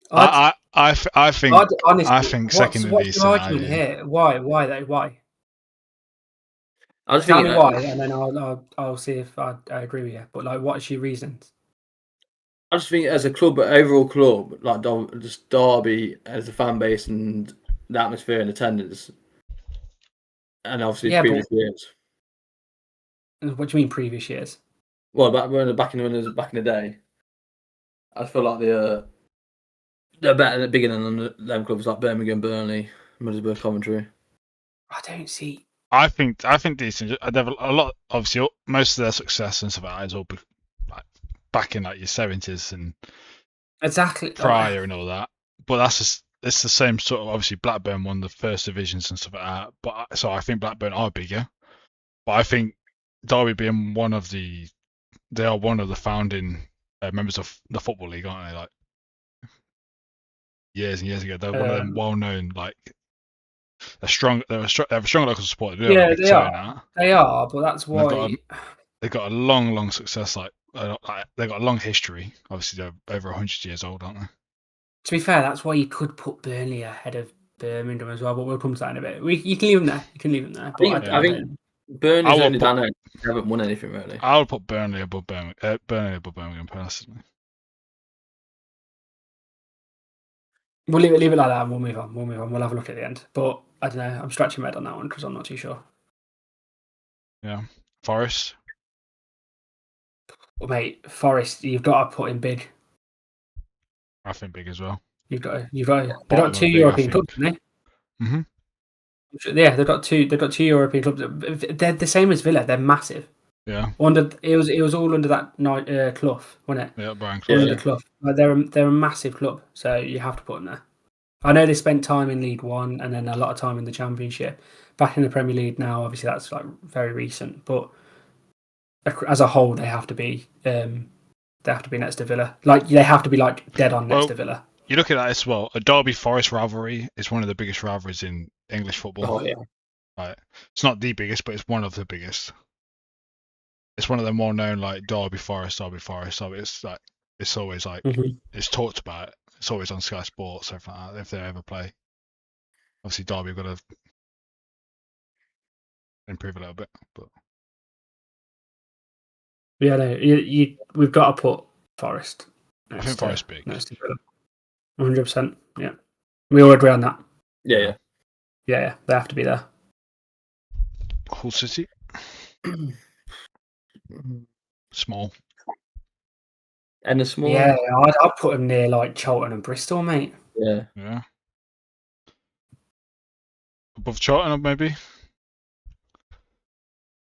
C: I think.
D: Honestly,
C: I think second in decent.
D: What's the argument here? Why though? Why?
B: Tell
D: me why, and then I'll see if I agree with you. But like, what's your reasons?
B: I just think as a club, overall club, like just Derby as a fan base and the atmosphere and attendance, and obviously previous years.
D: What do you mean previous years?
B: Well, back in the day, I feel like They're better than bigger than them clubs like Birmingham, Burnley, Middlesbrough, Coventry.
D: I don't see.
C: I think decent. They've a lot. Obviously, most of their success and stuff like that is all like back in like your 70s and
D: exactly
C: prior and all that. But that's just it's the same sort of. Obviously, Blackburn won the first divisions and stuff like that. But so I think Blackburn are bigger. But I think Derby being they are one of the founding members of the Football League, aren't they? Like years and years ago, they're one of them well-known like. They have a strong local support. They
D: yeah, they are. They are, but that's why
C: they've got a long success. They've got a long history. Obviously, they're over 100 years old, aren't they?
D: To be fair, that's why you could put Burnley ahead of Birmingham as well. But we'll come to that in a bit. You can leave them there. You can leave them there. But
B: I think Burnley's only down there. They haven't won anything really.
C: I would put Burnley above Birmingham personally.
D: We'll leave it like that and we'll move on. We'll have a look at the end. But I don't know. I'm scratching my head on that one because I'm not too sure.
C: Yeah. Forest.
D: Well, mate, Forest, you've got to put in big.
C: I think big as well.
D: They've got 2 European clubs, haven't they?
C: Mm-hmm.
D: Yeah, they've got 2 European clubs. They're the same as Villa. They're massive.
C: Yeah.
D: It was all under that Clough, wasn't it?
C: Yeah, Brian Clough.
D: Under Clough. Like, they're a massive club, so you have to put them there. I know they spent time in League One and then a lot of time in the Championship. Back in the Premier League now, obviously that's like very recent, but as a whole, they have to be next to Villa. Like they have to be like dead on next to Villa.
C: You look at that as well. A Derby Forest rivalry is one of the biggest rivalries in English football.
B: Oh yeah.
C: Right. It's not the biggest, but it's one of the biggest. It's one of them well-known like Derby Forest. So it's like it's always like it's talked about. It's always on Sky Sports, everything like that, if they ever play. Obviously, Derby have got to improve a little bit, but
D: yeah, no, we've got to put Forest.
C: I think Forest big.
D: 100%. Yeah, we all agree on that.
B: Yeah.
D: They have to be there.
C: Hull City. Small.
B: And a small.
D: Yeah, I'd put them near like Charlton and Bristol, mate.
B: Yeah.
C: Above Charlton, maybe.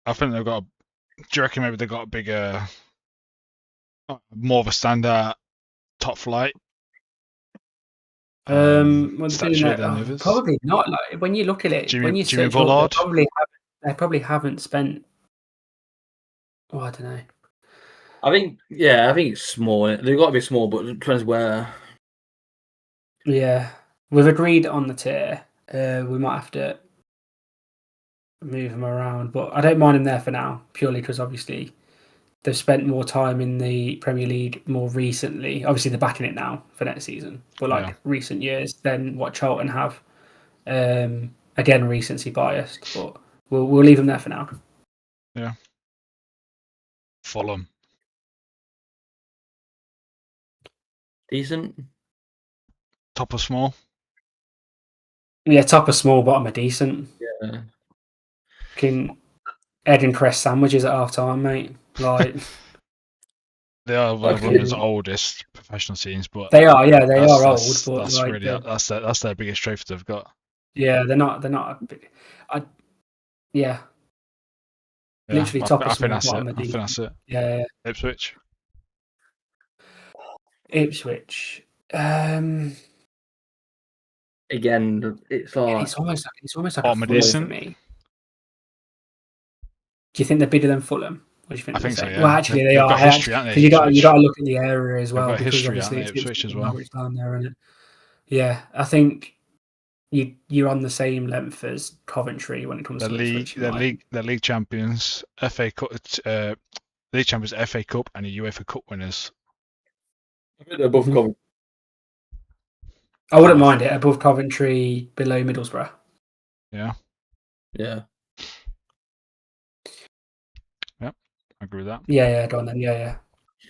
C: I think they've got. Do you reckon maybe they've got a bigger, more of a standard top flight?
D: Stature than others? Probably not. Like when you look at it, when you search, they probably haven't spent. Oh, I don't know.
B: I think it's small. They've got to be small, but it depends where.
D: Yeah, we've agreed on the tier. We might have to move them around, but I don't mind them there for now, purely because obviously they've spent more time in the Premier League more recently. Obviously, they're backing it now for next season, but recent years than what Charlton have. Again, recency biased, but we'll leave them there for now.
C: Yeah. Fulham.
B: Decent.
C: Top or small?
D: Yeah, top are small, bottom are decent.
B: Yeah.
D: Egg and cress sandwiches at half time, mate. Like
C: they are one of London's oldest professional teams, but
D: they are old. But
C: that's
D: like,
C: really that's their biggest trophy they've got.
D: Yeah, they're not a big. Literally top of small, bottom are decent.
C: I think that's it.
D: Yeah.
C: Ipswich.
B: Again, it's like
D: it's almost like
C: bottom
D: a decent for me. Do you think they're bigger than Fulham? What do you think?
C: I think so. Yeah.
D: Well, actually, they are. You got to look at the area as well.
C: Because history, obviously, Ipswich as well.
D: Down there, isn't it? Yeah, I think you're on the same length as Coventry when it comes to
C: league. They're league champions, FA Cup, league champions, FA Cup, and a UEFA Cup winners.
B: I think they're above Coventry.
D: I wouldn't mind it above Coventry, below Middlesbrough.
C: Yeah.
B: Yeah.
C: Yep, I agree with that.
D: Yeah, go on then. Yeah.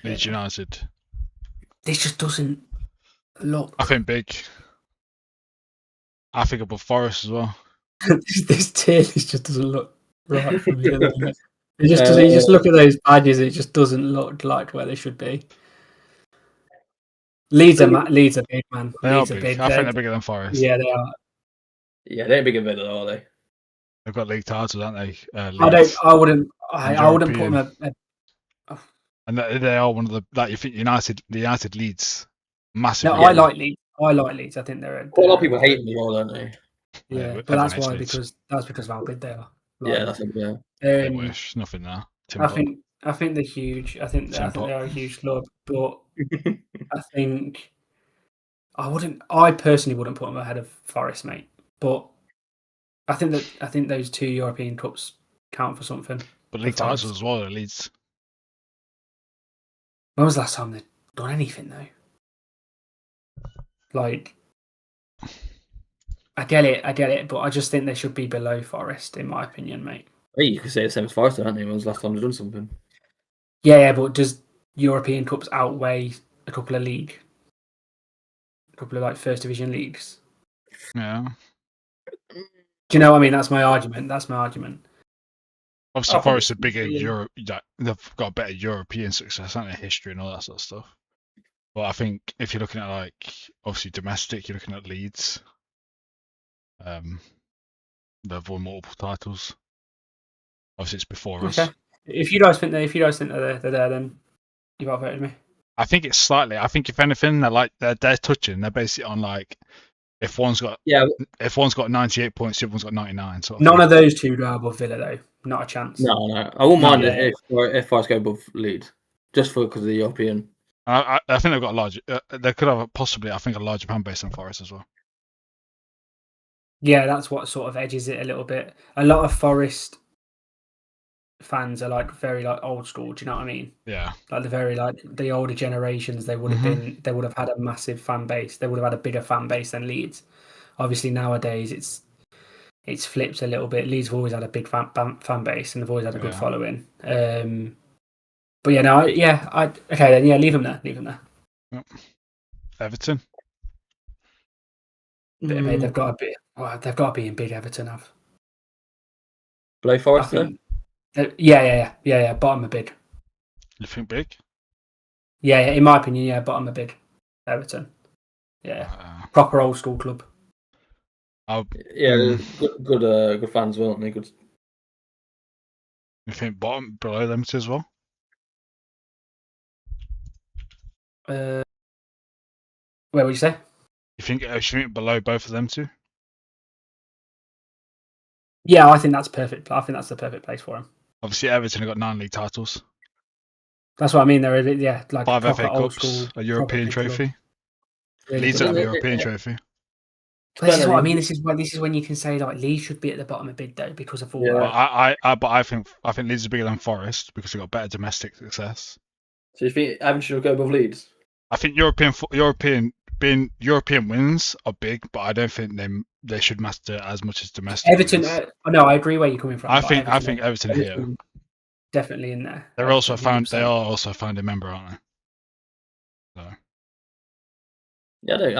C: Leeds United.
D: This just doesn't look.
C: I think big. I think above Forest as well.
D: this tier just doesn't look right for me. It just doesn't. You just look at those badges. It just doesn't look like where they should be. Leeds are big, man.
C: They are
D: Leeds are
C: big. I think they're bigger than Forest.
D: Yeah, they are.
B: Yeah, they're bigger than Villa, are they?
C: They've got league titles, aren't they?
D: I wouldn't put them
C: and they are one of the you think the United Leeds massive.
D: No, I like Leeds. I think they're
B: quite a lot of people hate them as well, don't they?
D: Yeah, but that's why because of how big they are.
B: Yeah, that's it. Yeah.
C: They wish nothing there.
D: I think they're huge. I think they are a huge club, but I think I personally wouldn't put them ahead of Forest, mate. But I think those 2 European Cups count for something.
C: But league titles as well, at Leeds.
D: When was the last time they'd done anything though? Like, I get it, but I just think they should be below Forest, in my opinion, mate.
B: Hey, you could say the same as Forest, aren't they? When was the last time they've done something?
D: Yeah, but does European Cups outweigh a couple of like first division leagues?
C: Yeah.
D: Do you know what I mean? That's my argument.
C: Obviously, Forest are bigger Europe. They've got better European success, haven't they? History and all that sort of stuff. But I think if you're looking at obviously domestic, you're looking at Leeds. They've won multiple titles. Obviously, it's before us.
D: If you guys think they're there, then you've outvoted me.
C: I think it's slightly. I think if anything, they're touching. They're basically on if one's got 98 points, the other one's got 99.
D: None of those two go above Villa though. Not a chance.
B: No. I wouldn't mind it if Forest go above Leeds, just because of the European.
C: I think they've got a large. They could have possibly, I think, a larger fan base than Forest as well.
D: Yeah, that's what sort of edges it a little bit. A lot of Forest fans are very old school. Do you know what I mean?
C: Yeah.
D: Like the older generations, they would have they would have had a massive fan base. They would have had a bigger fan base than Leeds. Obviously nowadays it's flipped a little bit. Leeds have always had a big fan base and they've always had a good following. But okay then leave them there.
C: Yep. Everton.
D: Mate, they've got to be in big Everton have.
B: Below Forest,
D: Yeah. Bottom of bid.
C: You think big?
D: Yeah. In my opinion, bottom of bid. Everton. Yeah. Proper old school club.
B: Good fans, weren't they? Good.
C: You think bottom below them too as well?
D: Where would you say?
C: You think below both of them too?
D: Yeah, I think that's perfect. I think that's the perfect place for them.
C: Obviously, Everton have got 9 league titles.
D: That's what I mean. They're a bit,
C: 5 FA Cups, a European trophy. Leeds have a European trophy.
D: But this is what I mean. This is when you can say Leeds should be at the bottom of bid though because of all.
C: Yeah. But I think Leeds are bigger than Forest because they've got better domestic success.
B: So you think Everton should go above Leeds?
C: I think European wins are big, but I don't think they should master as much as domestic.
D: Everton, no, I agree where you're coming from.
C: I think Everton here
D: definitely in there.
C: They are also a founding member, aren't they? So.
B: Yeah, I don't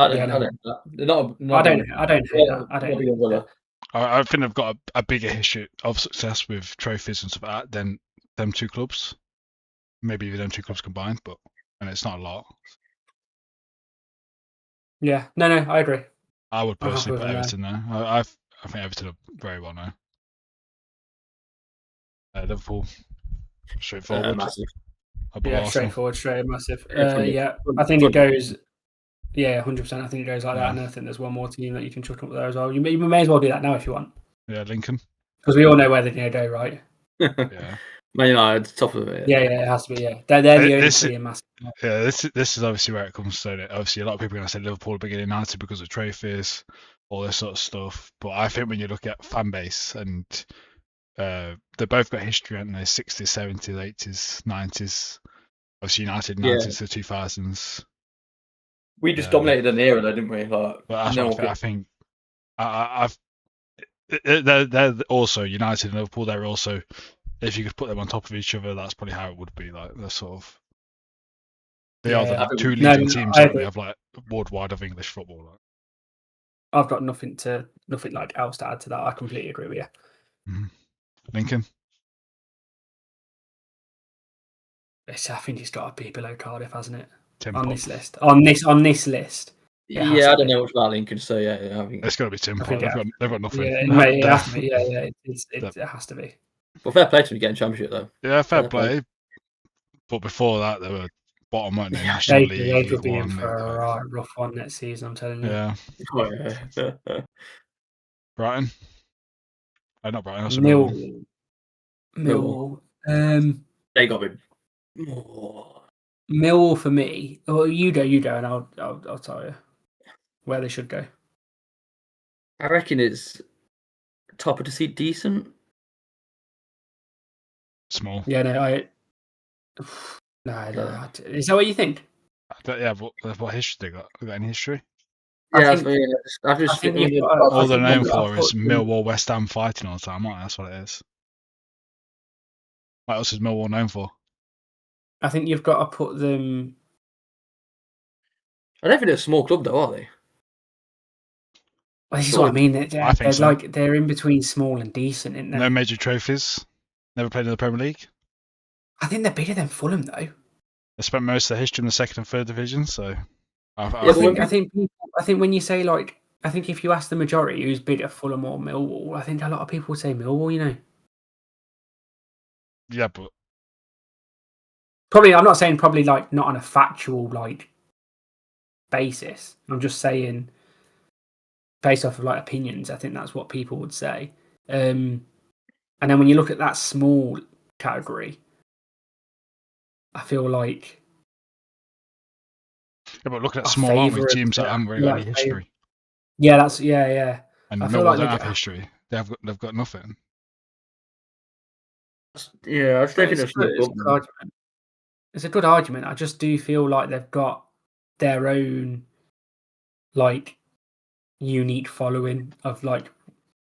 B: hate that.
C: I think they've got a bigger history of success with trophies and stuff like that than them 2 clubs. Maybe even them 2 clubs combined, and it's not a lot.
D: Yeah, no, I agree.
C: I would personally put Everton there. I think Everton are very well known. Liverpool, straightforward.
B: Massive.
D: Straightforward, massive. I think it goes. Yeah, 100%. I think it goes like that, and I think there's one more team that you can chuck up there as well. You may as well do that now if you want.
C: Yeah, Lincoln.
D: Because we all know where they're going to go, right?
B: Yeah. Man United, top of it.
D: Yeah, it has to be. Yeah, they're the only three in massive.
C: Yeah, this is obviously where it comes to. Obviously, a lot of people are going to say Liverpool are bigger than United because of trophies, all this sort of stuff. But I think when you look at fan base and they both got history, haven't they? 60s, 70s, 80s, 90s. Obviously, United 90s to 2000s.
B: We just dominated an era, though, didn't we?
C: But that's what I think. They're also United and Liverpool. They're also, if you could put them on top of each other, that's probably how it would be. They're sort of. They are the 2 leading teams that we have worldwide of English football.
D: I've got nothing else to add to that. I completely agree with you.
C: Mm-hmm. Lincoln.
D: I think it's got to be below Cardiff, hasn't it? on this list. On this list.
B: Yeah, I don't know much about Lincoln, so yeah, I think
C: it's got to be Tim Pot. They've got nothing.
D: Yeah, it has to be. Yeah, it has to be.
B: Well, fair play to them getting championship though.
C: Yeah, fair play. But before that, they were bottom, weren't they? National League.
D: They could be in for a rough one next season. I'm telling you.
C: Yeah. Brighton. Not Brighton. That's
D: Millwall.
B: They got me.
D: Millwall for me. Well, you go, and I'll tell you where they should go.
B: I reckon it's top of the seat, decent.
C: Small.
D: Yeah, no, I don't know. Is that what you think?
C: Yeah, but what history they got? Got any history?
B: Yeah, I just
C: think all they're known for is Millwall, West Ham fighting all the time. Right? That's what it is. What else is Millwall known for?
D: I think you've got to put them.
B: I don't think they're a small club though, are they?
D: Well, this is what I mean. They're in between small and decent, isn't they?
C: No major trophies. Never played in the Premier League.
D: I think they're bigger than Fulham though.
C: They spent most of their history in the second and third division, so.
D: I think when you say I think if you ask the majority who's bigger, Fulham or Millwall, I think a lot of people would say Millwall. You know.
C: Yeah, but
D: probably I'm not saying not on a factual basis. I'm just saying based off of opinions. I think that's what people would say. And then when you look at that small category, I feel like.
C: Yeah, but look at small arm with teams that haven't really got any history.
D: Yeah, that's yeah.
C: And Millwall don't have history. They've got nothing.
B: Yeah, I just think it's a good
D: argument. It's a good argument. I just do feel like they've got their own unique following of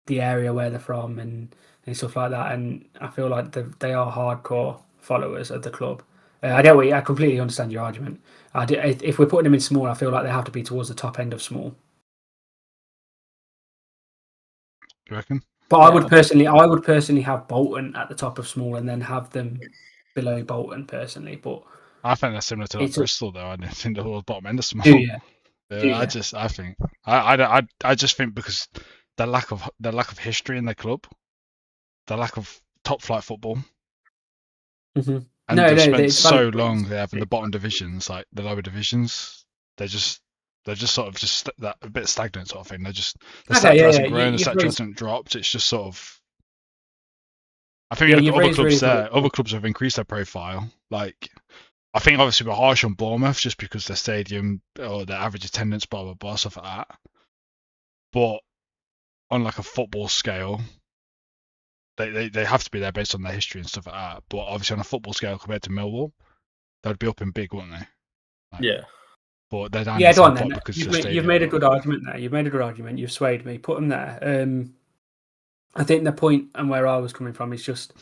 D: the area where they're from and stuff like that. And I feel like they are hardcore followers of the club. I completely understand your argument. If we're putting them in small, I feel like they have to be towards the top end of small.
C: You reckon?
D: But I would personally have Bolton at the top of small and then have them below Bolton personally. But
C: I think they're similar to Bristol though. I think they're all bottom end of small. I just think because the lack of history in their club, the lack of top flight football.
D: Mm-hmm.
C: And they've spent so long they have in the bottom divisions, like the lower divisions. They're just sort of just that a bit stagnant sort of thing. The stature hasn't grown, the stature hasn't dropped. It's just sort of. I think other clubs have increased their profile. I think obviously we're harsh on Bournemouth just because their stadium or their average attendance, blah blah blah, stuff like that. But on a football scale. They have to be there based on their history and stuff like that. But obviously on a football scale compared to Millwall, they'd be up in big, wouldn't they?
B: Yeah.
C: But they're down
D: go on then. You've made a good argument there. You've swayed me. Put them there. I think the point and where I was coming from is just,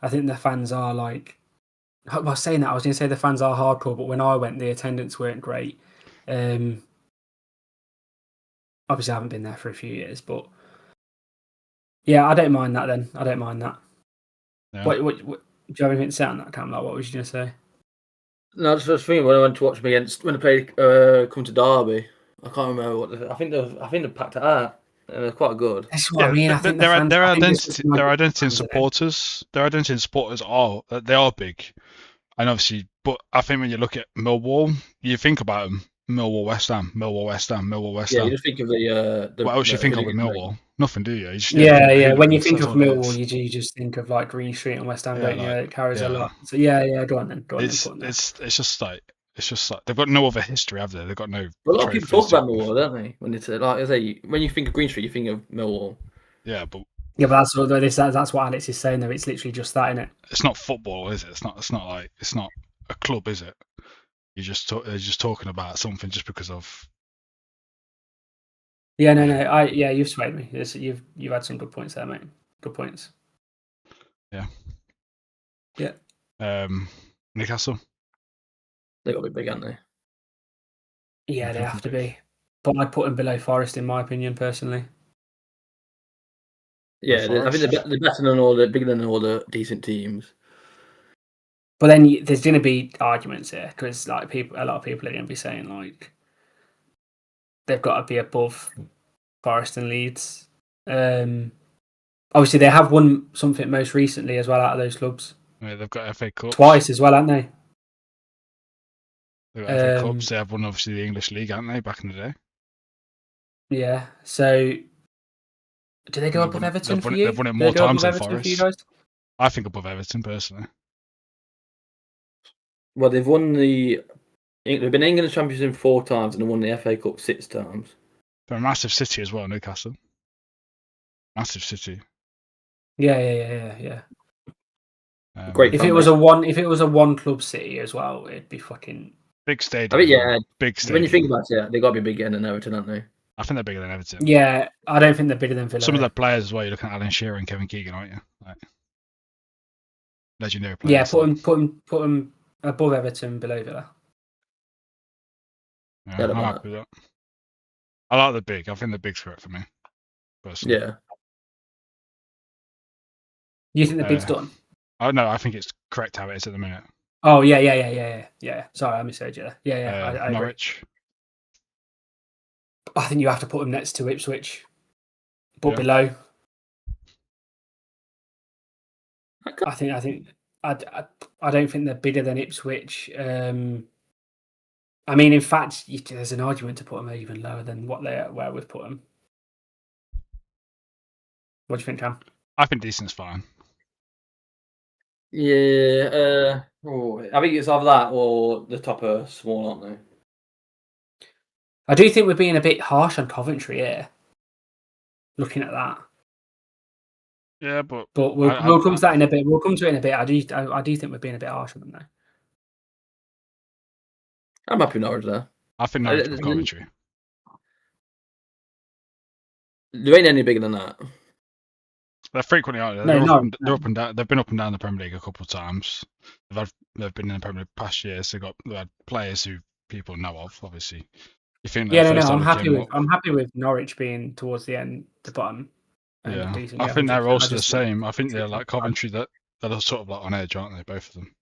D: I think the fans are well, saying that I was going to say the fans are hardcore, but when I went, the attendance weren't great. Obviously, I haven't been there for a few years, but. Yeah, I don't mind that then. I don't mind that. Yeah. What, do you have anything to say on that, Cam? What was you going to say?
B: No, I just was thinking when I went to watch them when they played come to Derby. I can't remember what I think they packed it out. They're quite good.
D: That's what I mean. I think
C: their identity and supporters are big, and obviously, but I think when you look at Millwall, you think about them. Millwall, West Ham.
B: Yeah, you just think of the
C: what else you think of with Millwall? Nothing, do you?
D: When you think of Millwall, you just think of Green Street and West Ham, don't you? It carries a lot. So go on then.
C: It's just like they've got no other history, have they? They've got no.
B: A lot of people talk about Millwall, don't they? When it's when you think of Green Street, you think of Millwall.
C: Yeah, but
D: that's what Alex is saying. Though it's literally just that, isn't it?
C: It's not football, is it? It's not a club, is it? They're just talking about something just because of.
D: Yeah, no. You've swayed me. You've had some good points there, mate. Good points.
C: Yeah.
D: Yeah.
C: Newcastle.
B: They got to be big, haven't they?
D: Yeah, they have to be. But I'd put them below Forest, in my opinion, personally.
B: Yeah, I think they're better than bigger than all the decent teams.
D: But then there's going to be arguments here because like a lot of people are going to be saying like they've got to be above Forest and Leeds. Obviously, they have won something most recently as well out of those clubs.
C: Yeah, they've got FA Cups
D: twice as well, haven't they?
C: They've got FA Cups. They have won obviously the English League, haven't they? Back in the day.
D: Yeah. So, do they go above Everton for you?
C: They've won it more times than Forest. I think above Everton personally.
B: Well, they've won they've been England champions 4 times and they won the FA Cup 6 times.
C: They're a massive city as well, Newcastle. Massive city.
D: Yeah.
B: Great.
D: If it was a one club city as well, it'd be fucking
C: big stadium.
B: I mean,
C: big stadium.
B: When you think about it, they got to be bigger than Everton, aren't they?
C: I think they're bigger than Everton.
D: Yeah, I don't think they're bigger than Villa.
C: Some of the players as well. You're looking at Alan Shearer and Kevin Keegan, aren't you? Like, legendary players.
D: Yeah, put them above Everton, below Villa.
C: Yeah, I'm happy with that. I like the big. I think the big's correct for me. Personally.
B: Yeah.
D: You think the bid's done?
C: Oh no, I think it's correct how it is at the minute.
D: Oh yeah. Sorry, I misheard you there. I
C: Norwich.
D: I think you have to put them next to Ipswich, but below. I don't think they're bigger than Ipswich. I mean, in fact, there's an argument to put them even lower than where we've put them. What do you think, Cam?
C: I think decent's fine.
B: Yeah, I think it's either that or the top are small, aren't they?
D: I do think we're being a bit harsh on Coventry here. Looking at that.
C: Yeah, but
D: we'll come to that in a bit. We'll come to it in a bit. I do think we're being a bit harsh on them now.
B: I'm happy with Norwich there.
C: I think Norwich with Coventry.
B: There ain't any bigger than that.
C: They're frequently out there. They're up and down. They've been up and down the Premier League a couple of times. They've been in the Premier League past years. They've had players who people know of, obviously. You think?
D: I'm happy with Norwich being towards the end, the bottom.
C: Yeah, I think they're also the same. I think they're like Coventry, that they're sort of like on edge, aren't they? Both of them.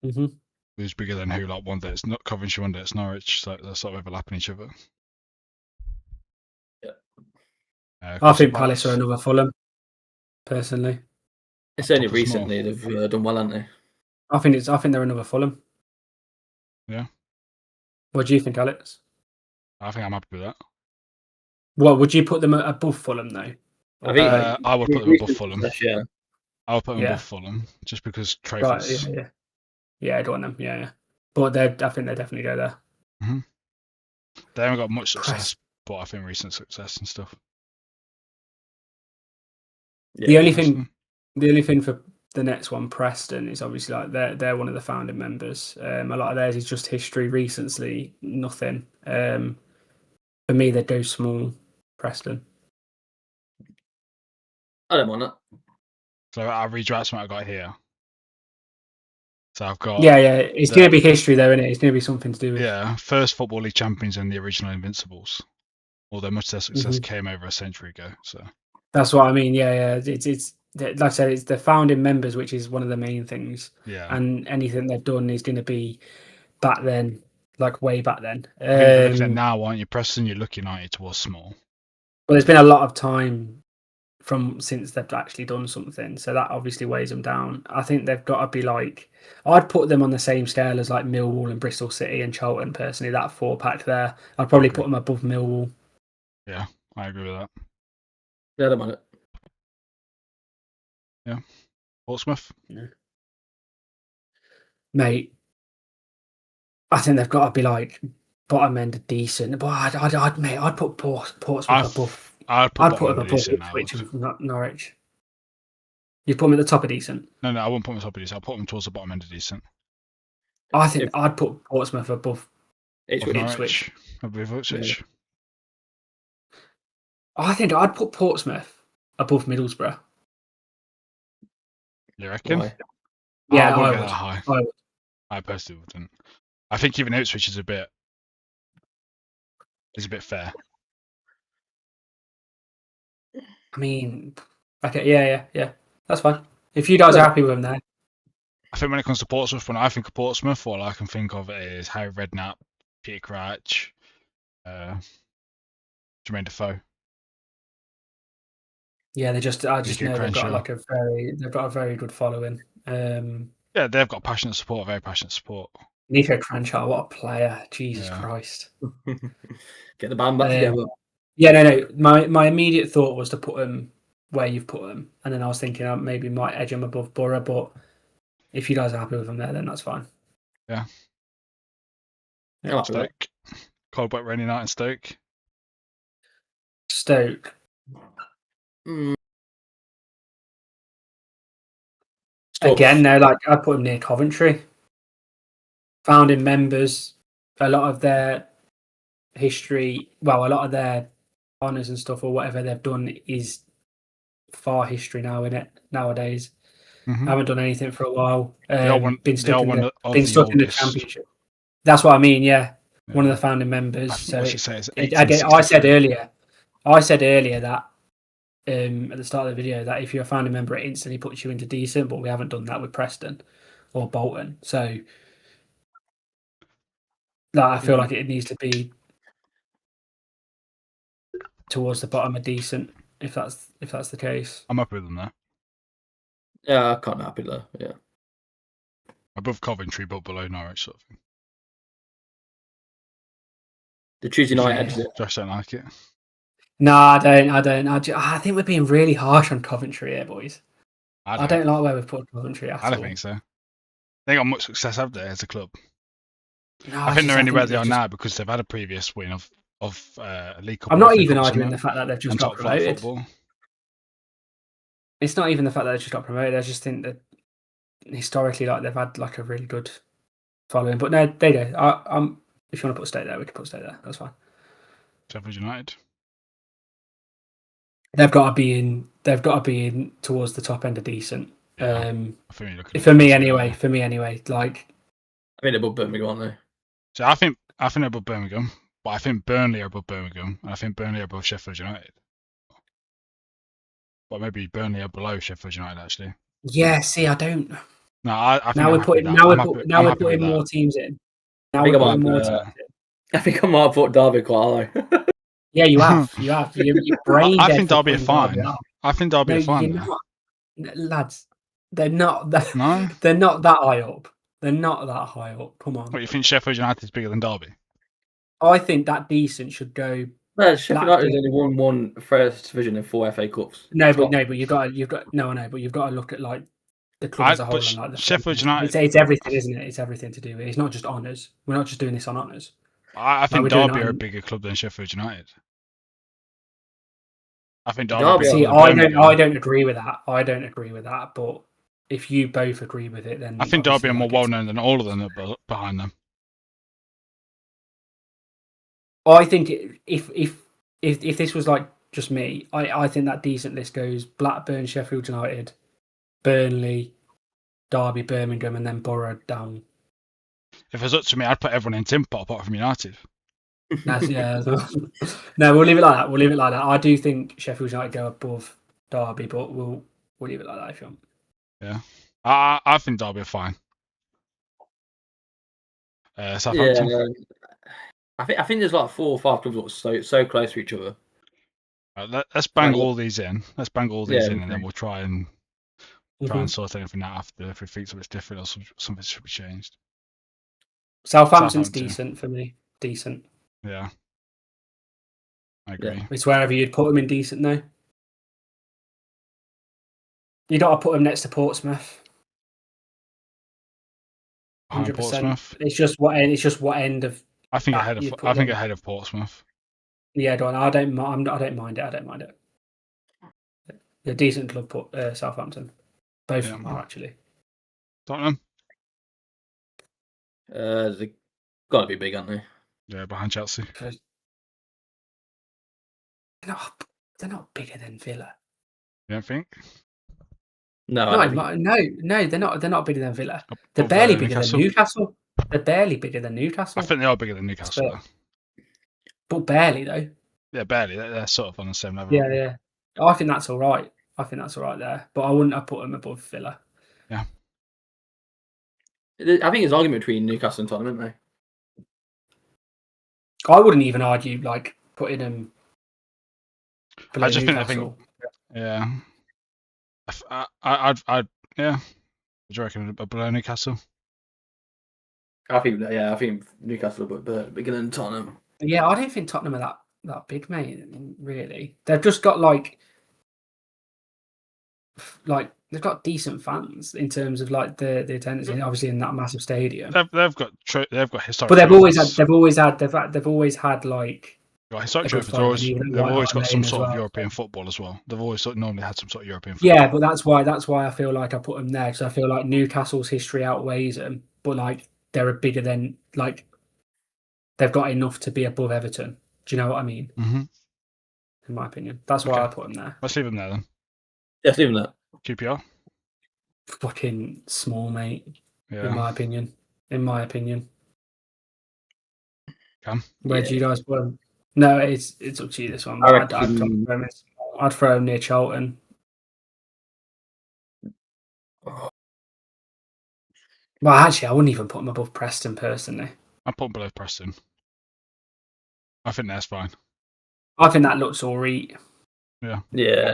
D: Mm-hmm.
C: Who's bigger than who? Like one day it's not Coventry, one day it's Norwich. So they're sort of overlapping each other.
B: Yeah.
D: I think Palace are another Fulham. Personally,
B: it's only recently they've done well, haven't they?
D: I think they're another Fulham.
C: Yeah.
D: What do you think, Alex?
C: I think I'm happy with that.
D: What would you put them above Fulham though?
B: I think
C: I would put them above Fulham.
B: Yeah.
C: I would put them above Fulham just because trophies.
D: Right, yeah, I don't want them. Yeah. But I think they definitely go there.
C: Mm-hmm. They haven't got much success, but I think recent success and stuff.
D: Yeah, the only thing for the next one, Preston, is obviously like they're one of the founding members. A lot of theirs is just history, recently, nothing. For me, they go small. Preston.
B: I don't want it.
C: So I'll read you out something I got here. So I've got
D: it's going to be history though, isn't it? It's going to be something to do with
C: first Football League champions and the original Invincibles. Although much of their success came over a century ago. So
D: that's what I mean. Yeah. It's like I said, it's the founding members, which is one of the main things.
C: Yeah.
D: And anything they've done is going to be back then, like way back then.
C: I think you're looking at now, aren't you? Preston, you look United towards small.
D: Well, there's been a lot of time since they've actually done something, so that obviously weighs them down. I think they've got to be like, I'd put them on the same scale as like Millwall and Bristol City and Charlton. Personally, that 4-pack there, I'd probably put them above Millwall.
C: Yeah, I agree with that.
B: Yeah, I don't mind it.
C: Yeah, Portsmouth.
D: Yeah. Mate, I think they've got to be like bottom end of decent. But I'd put Portsmouth above. I'd put them above Ipswich and Norwich. You put them at the top of decent?
C: No, I won't put them at the top of decent. I'll put them towards the bottom end of decent.
D: I think I'd put Portsmouth above
C: Ipswich. Above Ipswich.
D: Yeah. I think I'd put Portsmouth above Middlesbrough.
C: You reckon?
B: Why?
D: Yeah,
C: I wouldn't go that high. I personally wouldn't. I think even Ipswich is a bit fair.
D: I mean, okay, yeah, that's fine. If you guys are happy with them there.
C: I think when it comes to Portsmouth, when I think of Portsmouth, all I can think of is Harry Redknapp, Peter Crouch, Jermaine Defoe.
D: Yeah, I just know they've got a very good following.
C: Yeah, they've got passionate support, very passionate support.
D: Nico Cranchar, what a player! Jesus Christ.
B: Get the band back together.
D: Yeah, no. My immediate thought was to put them where you've put them, and then I was thinking I maybe might edge them above Borough, but if you guys are happy with them there, then that's fine.
C: Yeah. Stoke. Cold wet rainy night in Stoke.
D: Again, no, like I put them near Coventry. Founding members, a lot of their history, well, a lot of their honours and stuff or whatever they've done is far history now, innit? Nowadays.
C: Mm-hmm.
D: Haven't done anything for a while.
C: Been stuck in
D: the championship. That's what I mean, yeah. One of the founding members. I said earlier that at the start of the video that if you're a founding member, it instantly puts you into decent, but we haven't done that with Preston or Bolton. So I feel like it needs to be towards the bottom of decent, if that's the case.
C: I'm happy with them there.
B: Yeah, I can't be happy there. Yeah.
C: Above Coventry, but below Norwich, sort of thing.
B: The Tuesday night exit.
C: Josh don't like it.
D: No, I don't. I think we're being really harsh on Coventry here, boys. I don't like where we've put Coventry at all.
C: I don't think so. They got much success, have they, as a club?
D: No,
C: I think they're anywhere they are now because they've had a previous win of League Cup.
D: I'm not even arguing the fact that they've just got promoted. It's not even the fact that they just got promoted. I just think that historically, like they've had like a really good following. But no, they do. If you want to put Stoke there, we can put Stoke there. That's fine.
C: Sheffield United.
D: They've got to be in towards the top end of decent.
C: Yeah,
D: for me anyway. Like,
B: I think they're above Birmingham, aren't they?
C: So I think they're above Birmingham, but I think Burnley are above Birmingham, and I think Burnley are above Sheffield United. But maybe Burnley are below Sheffield United actually.
D: Yeah, see, I don't.
C: No, I think
D: now we're putting more teams in. I think
B: I might have put Derby quite high.
D: Yeah, you have. Your brain.
C: I think Derby are fine. I think Derby are fine.
D: Lads, they're not.
C: No,
D: they're not that high up. They're not that high up. Come on.
C: What, you think Sheffield United is bigger than Derby?
D: I think that decent should go.
B: No, Sheffield United only won one first division and 4 FA Cups.
D: But you've got but you've got to look at like the club as a whole. And, like,
C: Sheffield United,
D: it's everything, isn't it? It's everything to do with it. It's not just honours. We're not just doing this on honours.
C: I think Derby are a bigger club than Sheffield United. I think Derby.
D: See, I don't agree with that. But if you both agree with it, then
C: I think Derby are more well known than all of them that are behind them.
D: I think if this was like just me, I think that decent list goes Blackburn, Sheffield United, Burnley, Derby, Birmingham, and then Borough down.
C: If it was up to me, I'd put everyone in tin pot apart from United.
D: No, we'll leave it like that. I do think Sheffield United go above Derby, but we'll leave it like that if you want.
C: Yeah, I think Derby are fine. Southampton.
B: Yeah, I think there's like 4 or 5 clubs that are so close to each other.
C: Let's bang all these in. Let's bang all these in, and then we'll try and sort anything out after if we think something's different or something should be changed.
D: Southampton's decent for me. Decent.
C: Yeah. I agree.
D: Yeah. It's wherever you'd put them in decent though. You got to put them next to Portsmouth. 100%.
C: Portsmouth.
D: It's just what end of.
C: I think ahead of Portsmouth.
D: Yeah, I don't mind it. A decent club, Southampton. Both of them are actually.
C: Tottenham.
B: They've got to be big, aren't they?
C: Yeah, behind Chelsea.
D: They're not bigger than Villa.
C: You don't think?
B: No,
D: they're not. They're not bigger than Villa. They're barely bigger than Newcastle. They're barely bigger than Newcastle.
C: I think they are bigger than Newcastle,
D: but barely though.
C: Yeah, barely. They're sort of on the same level.
D: Yeah. I think that's all right. There, but I wouldn't have put them above Villa.
C: Yeah.
B: I think it's an argument between Newcastle and Tottenham, isn't
D: I wouldn't even argue like putting them below
C: I just
D: Newcastle.
C: Yeah. I'd yeah. Would you reckon below Newcastle?
B: I think Newcastle are bigger than Tottenham.
D: Yeah, I don't think Tottenham are that big, mate. Really, they've just got like they've got decent fans in terms of like the attendance, obviously in that massive stadium.
C: They've got historic.
D: But they've always had like
C: historic trophies. They've always got some sort of European football as well. They've always normally had some sort of European football.
D: Yeah, but that's why I feel like I put them there, because I feel like Newcastle's history outweighs them, but like they're bigger than like they've got enough to be above Everton. Do you know what I mean?
C: Mm-hmm.
D: In my opinion, that's why I put them there.
C: Let's leave them there then.
B: Yeah, leave them there.
C: QPR.
D: Fucking small, mate.
C: Yeah.
D: In my opinion.
C: Cam?
D: Where do you guys put them? No, it's up to you, this one. I'd throw them near Charlton. Well, actually, I wouldn't even put them above Preston personally.
C: I'd put them below Preston. I think that's fine.
D: I think that looks all right.
C: Yeah.
B: Yeah.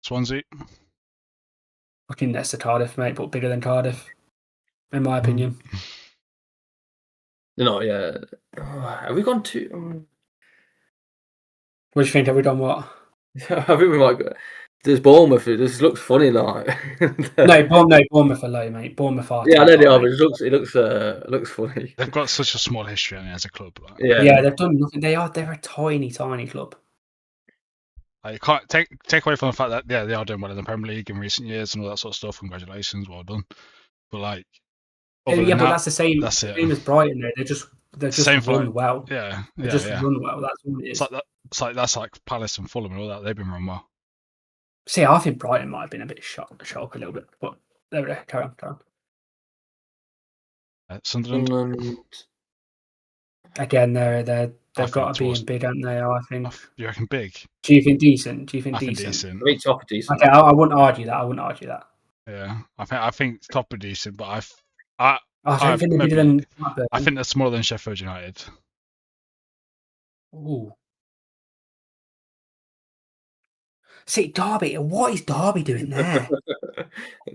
C: Swansea.
D: Fucking next to Cardiff, mate, but bigger than Cardiff, in my opinion.
B: No, yeah. Have we gone to?
D: What do you think? Have we done what?
B: I think we might go. There's Bournemouth. This looks funny, like.
D: No, Bournemouth are low, mate. Bournemouth are.
B: Yeah, I know they are, but it looks funny.
C: They've got such a small history as a club. Like.
B: Yeah,
D: they've done nothing. They're a tiny club.
C: You can't take away from the fact that they are doing well in the Premier League in recent years and all that sort of stuff. Congratulations, well done. But like,
D: but that's the same.
C: That's
D: same as Brighton. They just run well.
C: Yeah,
D: they just run well. That's what it is.
C: That's like Palace and Fulham and all that. They've been run well.
D: See, I think Brighton might have been a bit shock a little bit, but there we go. Carry on.
C: Sunderland.
D: Again, they've got to be in big, haven't they? I think.
C: You reckon big?
D: Do you think decent?
C: I think decent.
B: I think top are decent.
D: Okay, I wouldn't argue that.
C: Yeah, I think top are decent, but
D: I don't think they're bigger than Blackburn.
C: I think they're smaller than Sheffield United.
D: Ooh. See, Derby. What is Derby doing there?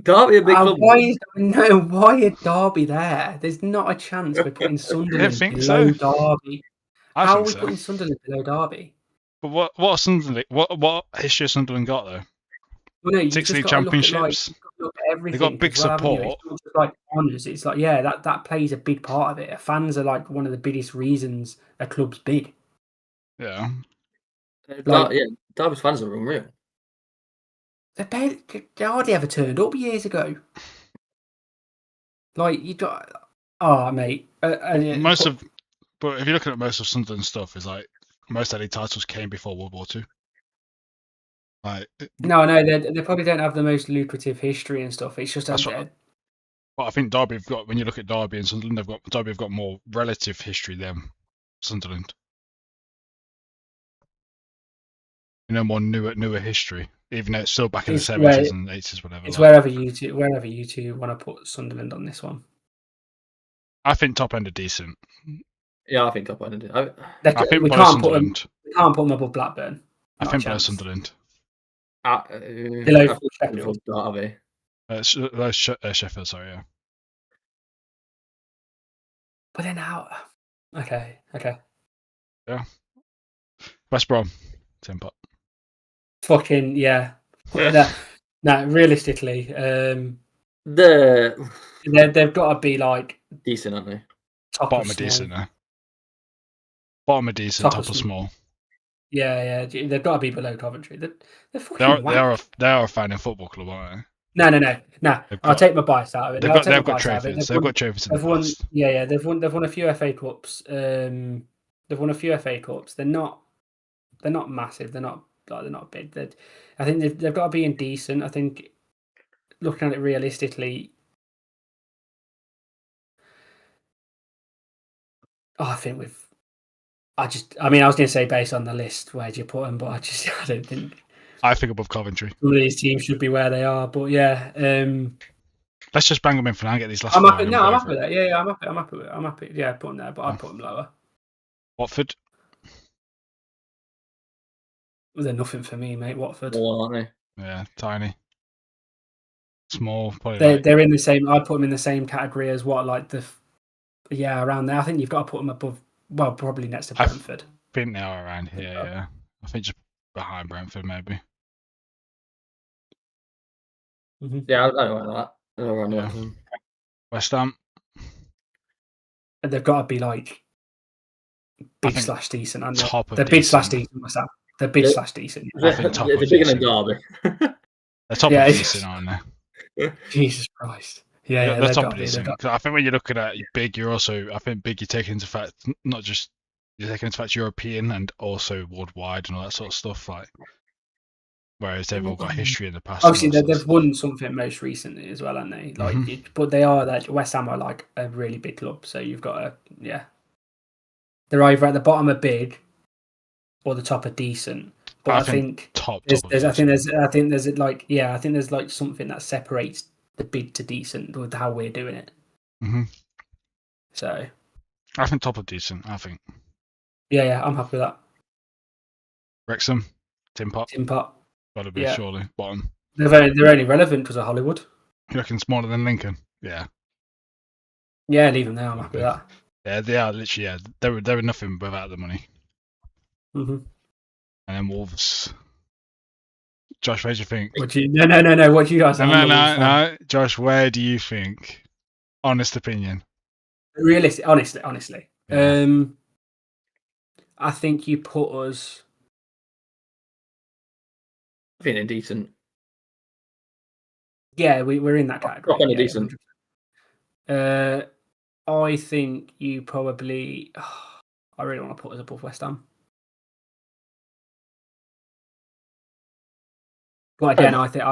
B: Derby a big club.
D: Why is Derby there? There's not a chance we're putting Sunderland below Derby. How are we putting Sunderland below Derby?
C: But what Sunderland? What history has Sunderland got though?
D: Well, no,
C: 6 league championships. They've got big support.
D: It's not just like honours. It's like that plays a big part of it. Fans are like one of the biggest reasons a club's big.
C: Yeah.
B: Derby's fans are unreal.
D: They hardly ever turned up years ago. Like you got, mate.
C: But if you look at most of Sunderland stuff, is like most league titles came before World War II. Like
D: no, they probably don't have the most lucrative history and stuff. It's just
C: but I think Derby have got, when you look at Derby and Sunderland, Derby have got more relative history than Sunderland. More newer history, even though it's still back in the 70s and 80s, whatever.
D: It's wherever you two want to put Sunderland on this one.
C: I think top end are decent.
B: Yeah, I think top end.
D: We can't put them above Blackburn.
C: I think below Sunderland.
D: Below Sheffield.
B: Derby.
C: Sheffield, sorry, yeah.
D: But then how? Okay.
C: Yeah. West Brom, 10 pot.
D: Fucking yeah. No, realistically,
B: they've
D: got to be like
B: decent, aren't they?
C: Bottom are decent now. Bottom are decent, top are small.
D: Yeah, they've got to be below Coventry. They're fucking
C: they are a fan in football club, aren't
D: they? No. I'll take my bias out of it.
C: They've got trophies. They've got trophies.
D: They've won. Yeah. They've won a few FA Cups. They've won a few FA Cups. They're not massive. They're not big. I think they've got to be indecent. I think looking at it realistically, I think I was going to say based on the list, where do you put them? But I don't think.
C: I think above Coventry.
D: Some of these teams should be where they are, but yeah.
C: Let's just bang them in for now and get these last
D: I'm
C: four.
D: happy. No, I'm happy with that. Yeah, I'm happy with it. I'm happy. Yeah, put them there, but I'd put them lower.
C: Watford.
D: They're nothing for me, mate. Watford.
B: Small, aren't they?
C: Yeah, tiny. Small, probably.
D: They're in the same. I'd put them in the same category as what, like around there. I think you've got to put them above. Well, probably next to Brentford.
C: I think they are around here. Yeah, I think just behind Brentford, maybe.
B: Mm-hmm. Yeah, I don't know that. I don't know.
C: West Ham.
D: And they've got to be like big / decent. And they're big / decent. West Ham. They're big / decent.
C: I think top
B: they're bigger than Derby.
C: They're top of decent, aren't they?
D: Jesus Christ. Yeah,
C: they're top of decent. I think when you're looking at big, you're also, I think big, you're taking into fact, not just, you're taking into fact European and also worldwide and all that sort of stuff. Like, whereas they've all got history in the past.
D: Obviously, they've won something most recently as well, haven't they? Like, but they are like West Ham are like a really big club, so you've got to they're either at the bottom of big or the top of decent. But I think there's like something that separates the big to decent with how we're doing it.
C: Mm-hmm.
D: So
C: I think top of decent. I think.
D: Yeah, I'm happy with that.
C: Wrexham, Tin Pot. Got to be surely bottom.
D: They're only relevant because of Hollywood.
C: You reckon smaller than Lincoln? Yeah.
D: Yeah, leave them there. I'm happy with that.
C: Yeah, they are literally. Yeah, they were nothing without the money.
D: Mm-hmm.
C: And then Wolves. Josh, where do you think?
D: No. What do you guys?
C: No. Josh, where do you think? Honest opinion.
D: Honestly.
C: Yeah.
D: I think you put us.
B: I think they're decent.
D: Yeah, we're in that category.
B: Properly decent.
D: I think you probably. I really want to put us above West Ham. But again, I think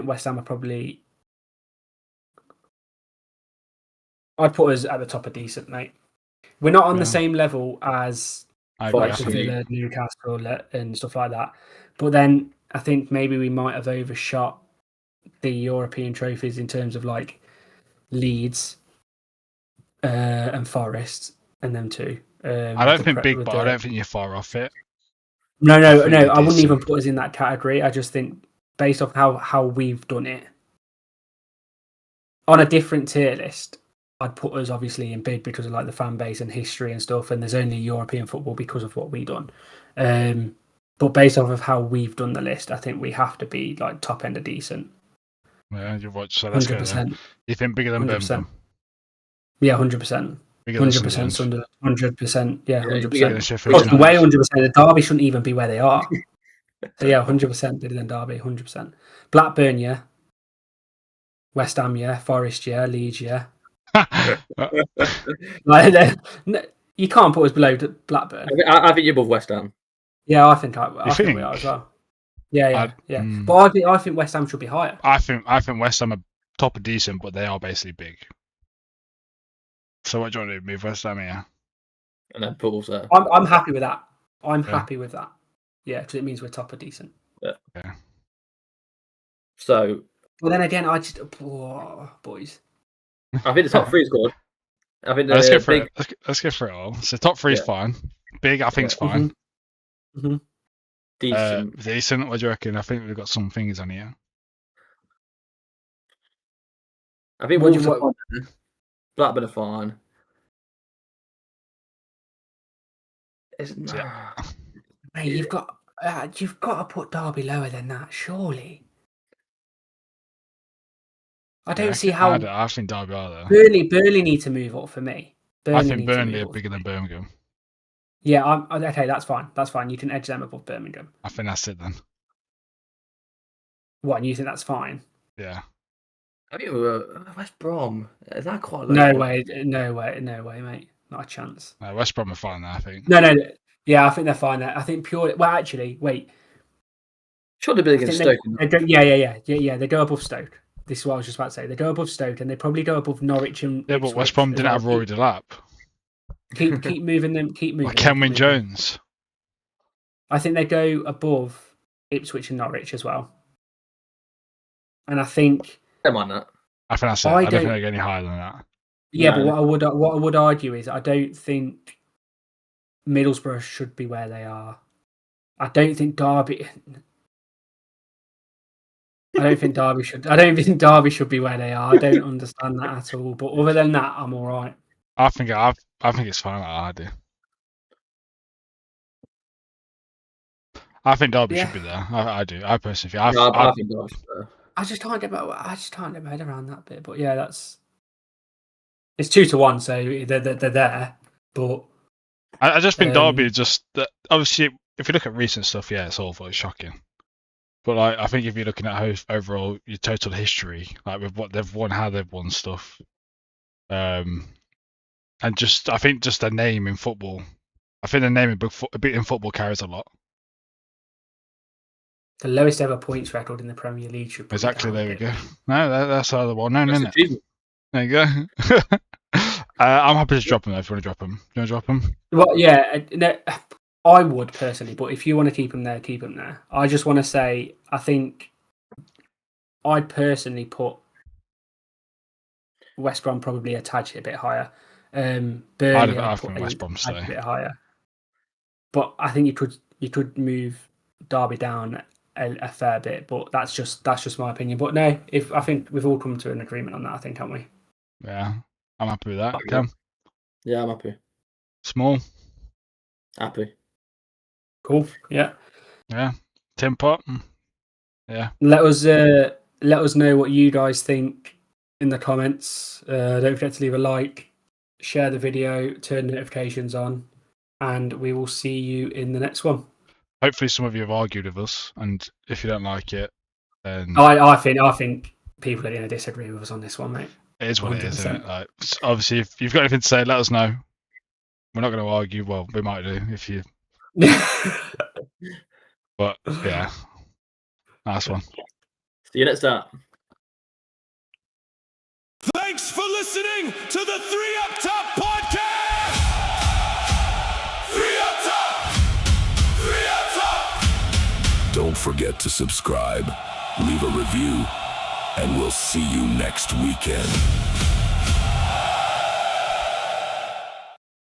D: West Ham are probably. I'd put us at the top of decent, mate. We're not on the same level as Villa, Newcastle, and stuff like that. But then I think maybe we might have overshot the European trophies in terms of like Leeds and Forest and them two.
C: I don't think big, but I don't think you're far off it.
D: No. I wouldn't even put us in that category. I just think based off how we've done it on a different tier list, I'd put us obviously in big because of like the fan base and history and stuff. And there's only European football because of what we've done. But based off of how we've done the list, I think we have to be like top end of decent.
C: Yeah, you've watched. So let's
D: 100%.
C: go. You think bigger than
D: 100%.
C: Birmingham?
D: Yeah, 100%. 100% Sunderland. 100%. Yeah, 100%. Way 100%. The Derby shouldn't even be where they are. So yeah, 100% bigger than Derby. 100%. Blackburn, yeah. West Ham, yeah. Forest, yeah. Leeds, yeah. You can't put us below Blackburn.
B: I think you're above West Ham.
D: Yeah, I think we are as well. Yeah. But I think West Ham should be higher.
C: I think West Ham are top of decent, but they are basically big. So what do you want to do? Move West Ham here?
B: And then put us there.
D: I'm happy with that. Happy with that. Yeah, because it means we're top of decent.
B: Yeah. So.
D: Well, then again, boys.
B: I think the top three is good. I think
C: let's go for it. Let's go for it all. So top three is fine. Big, I think, is fine.
D: Mm-hmm.
B: Decent.
C: What do you reckon? I think we've got some things on here.
B: I think Wolves are fine. Blackburn are fine.
D: Mate, you've got to put Derby lower than that, surely. I don't see how.
C: I think Derby are there.
D: Burnley need to move up for me.
C: I think Burnley are bigger than Birmingham.
D: Yeah, okay. That's fine. You can edge them above Birmingham.
C: I think that's it then.
D: What? And you think that's fine?
C: Yeah.
B: I think West Brom. Is that quite low?
D: No way, mate. Not a chance.
C: No, West Brom are fine there, I think.
D: No. Yeah, I think they're fine there. I think purely. Well, actually, wait.
B: Should they be against Stoke?
D: Yeah. They go above Stoke. This is what I was just about to say. They go above Stoke, and they probably go above Norwich and.
C: Yeah, but West Brom didn't have Rory Delap.
D: Keep moving them. Keep moving.
C: Like Kenwyn Jones.
D: I think they go above Ipswich and Norwich as well. And I think
B: I don't mind that.
C: I think that's it. I don't think they get any higher than that.
D: Yeah, no. But what I would argue is I don't think Middlesbrough should be where they are. I don't think Derby. I don't think Derby should be where they are. I don't understand that at all. But other than that, I'm all right.
C: I think it's fine like I do. I think Derby should be there. I do. I personally think. I think Derby should be there.
D: I just can't get my head around that bit. But yeah, it's 2-1, so they're there. But
C: I just think Derby just obviously if you look at recent stuff, yeah, it's awful, it's shocking. But I think if you're looking at overall your total history, like with what they've won, how they've won stuff, and just I think just their name in football, I think their name in football carries a lot.
D: The lowest ever points record in the Premier League should be
C: exactly. There we go. No, that's the other one, isn't it? There you go. I'm happy to drop them though. If you want to drop them, do you want to drop them?
D: Well, yeah. No, I would personally, but if you want to keep them there, keep them there. I just want to say, I think I'd personally put West Brom probably a tad a bit higher. Burnley,
C: I'd put West Brom
D: a bit higher. But I think you could move Derby down a fair bit, but that's just my opinion. But no, I think we've all come to an agreement on that, I think, haven't we?
C: Yeah, I'm happy with that. Cam?
B: Yeah, I'm happy.
C: Small?
B: Happy.
D: Cool. Yeah.
C: Yeah. Tim Pot? Yeah.
D: Let us know what you guys think in the comments. Don't forget to leave a like, share the video, turn notifications on, and we will see you in the next one.
C: Hopefully some of you have argued with us, and if you don't like it, then
D: I think people are going to disagree with us on this one, mate.
C: It is what 100%. It is, isn't it? Like, obviously, if you've got anything to say, let us know. We're not going to argue. Well, we might do if you. But yeah, nice one.
B: See you next time.
A: Thanks for listening to the 3 Up Top podcast. 3 Up Top. 3 Up Top. Don't forget to subscribe, leave a review, and we'll see you next weekend.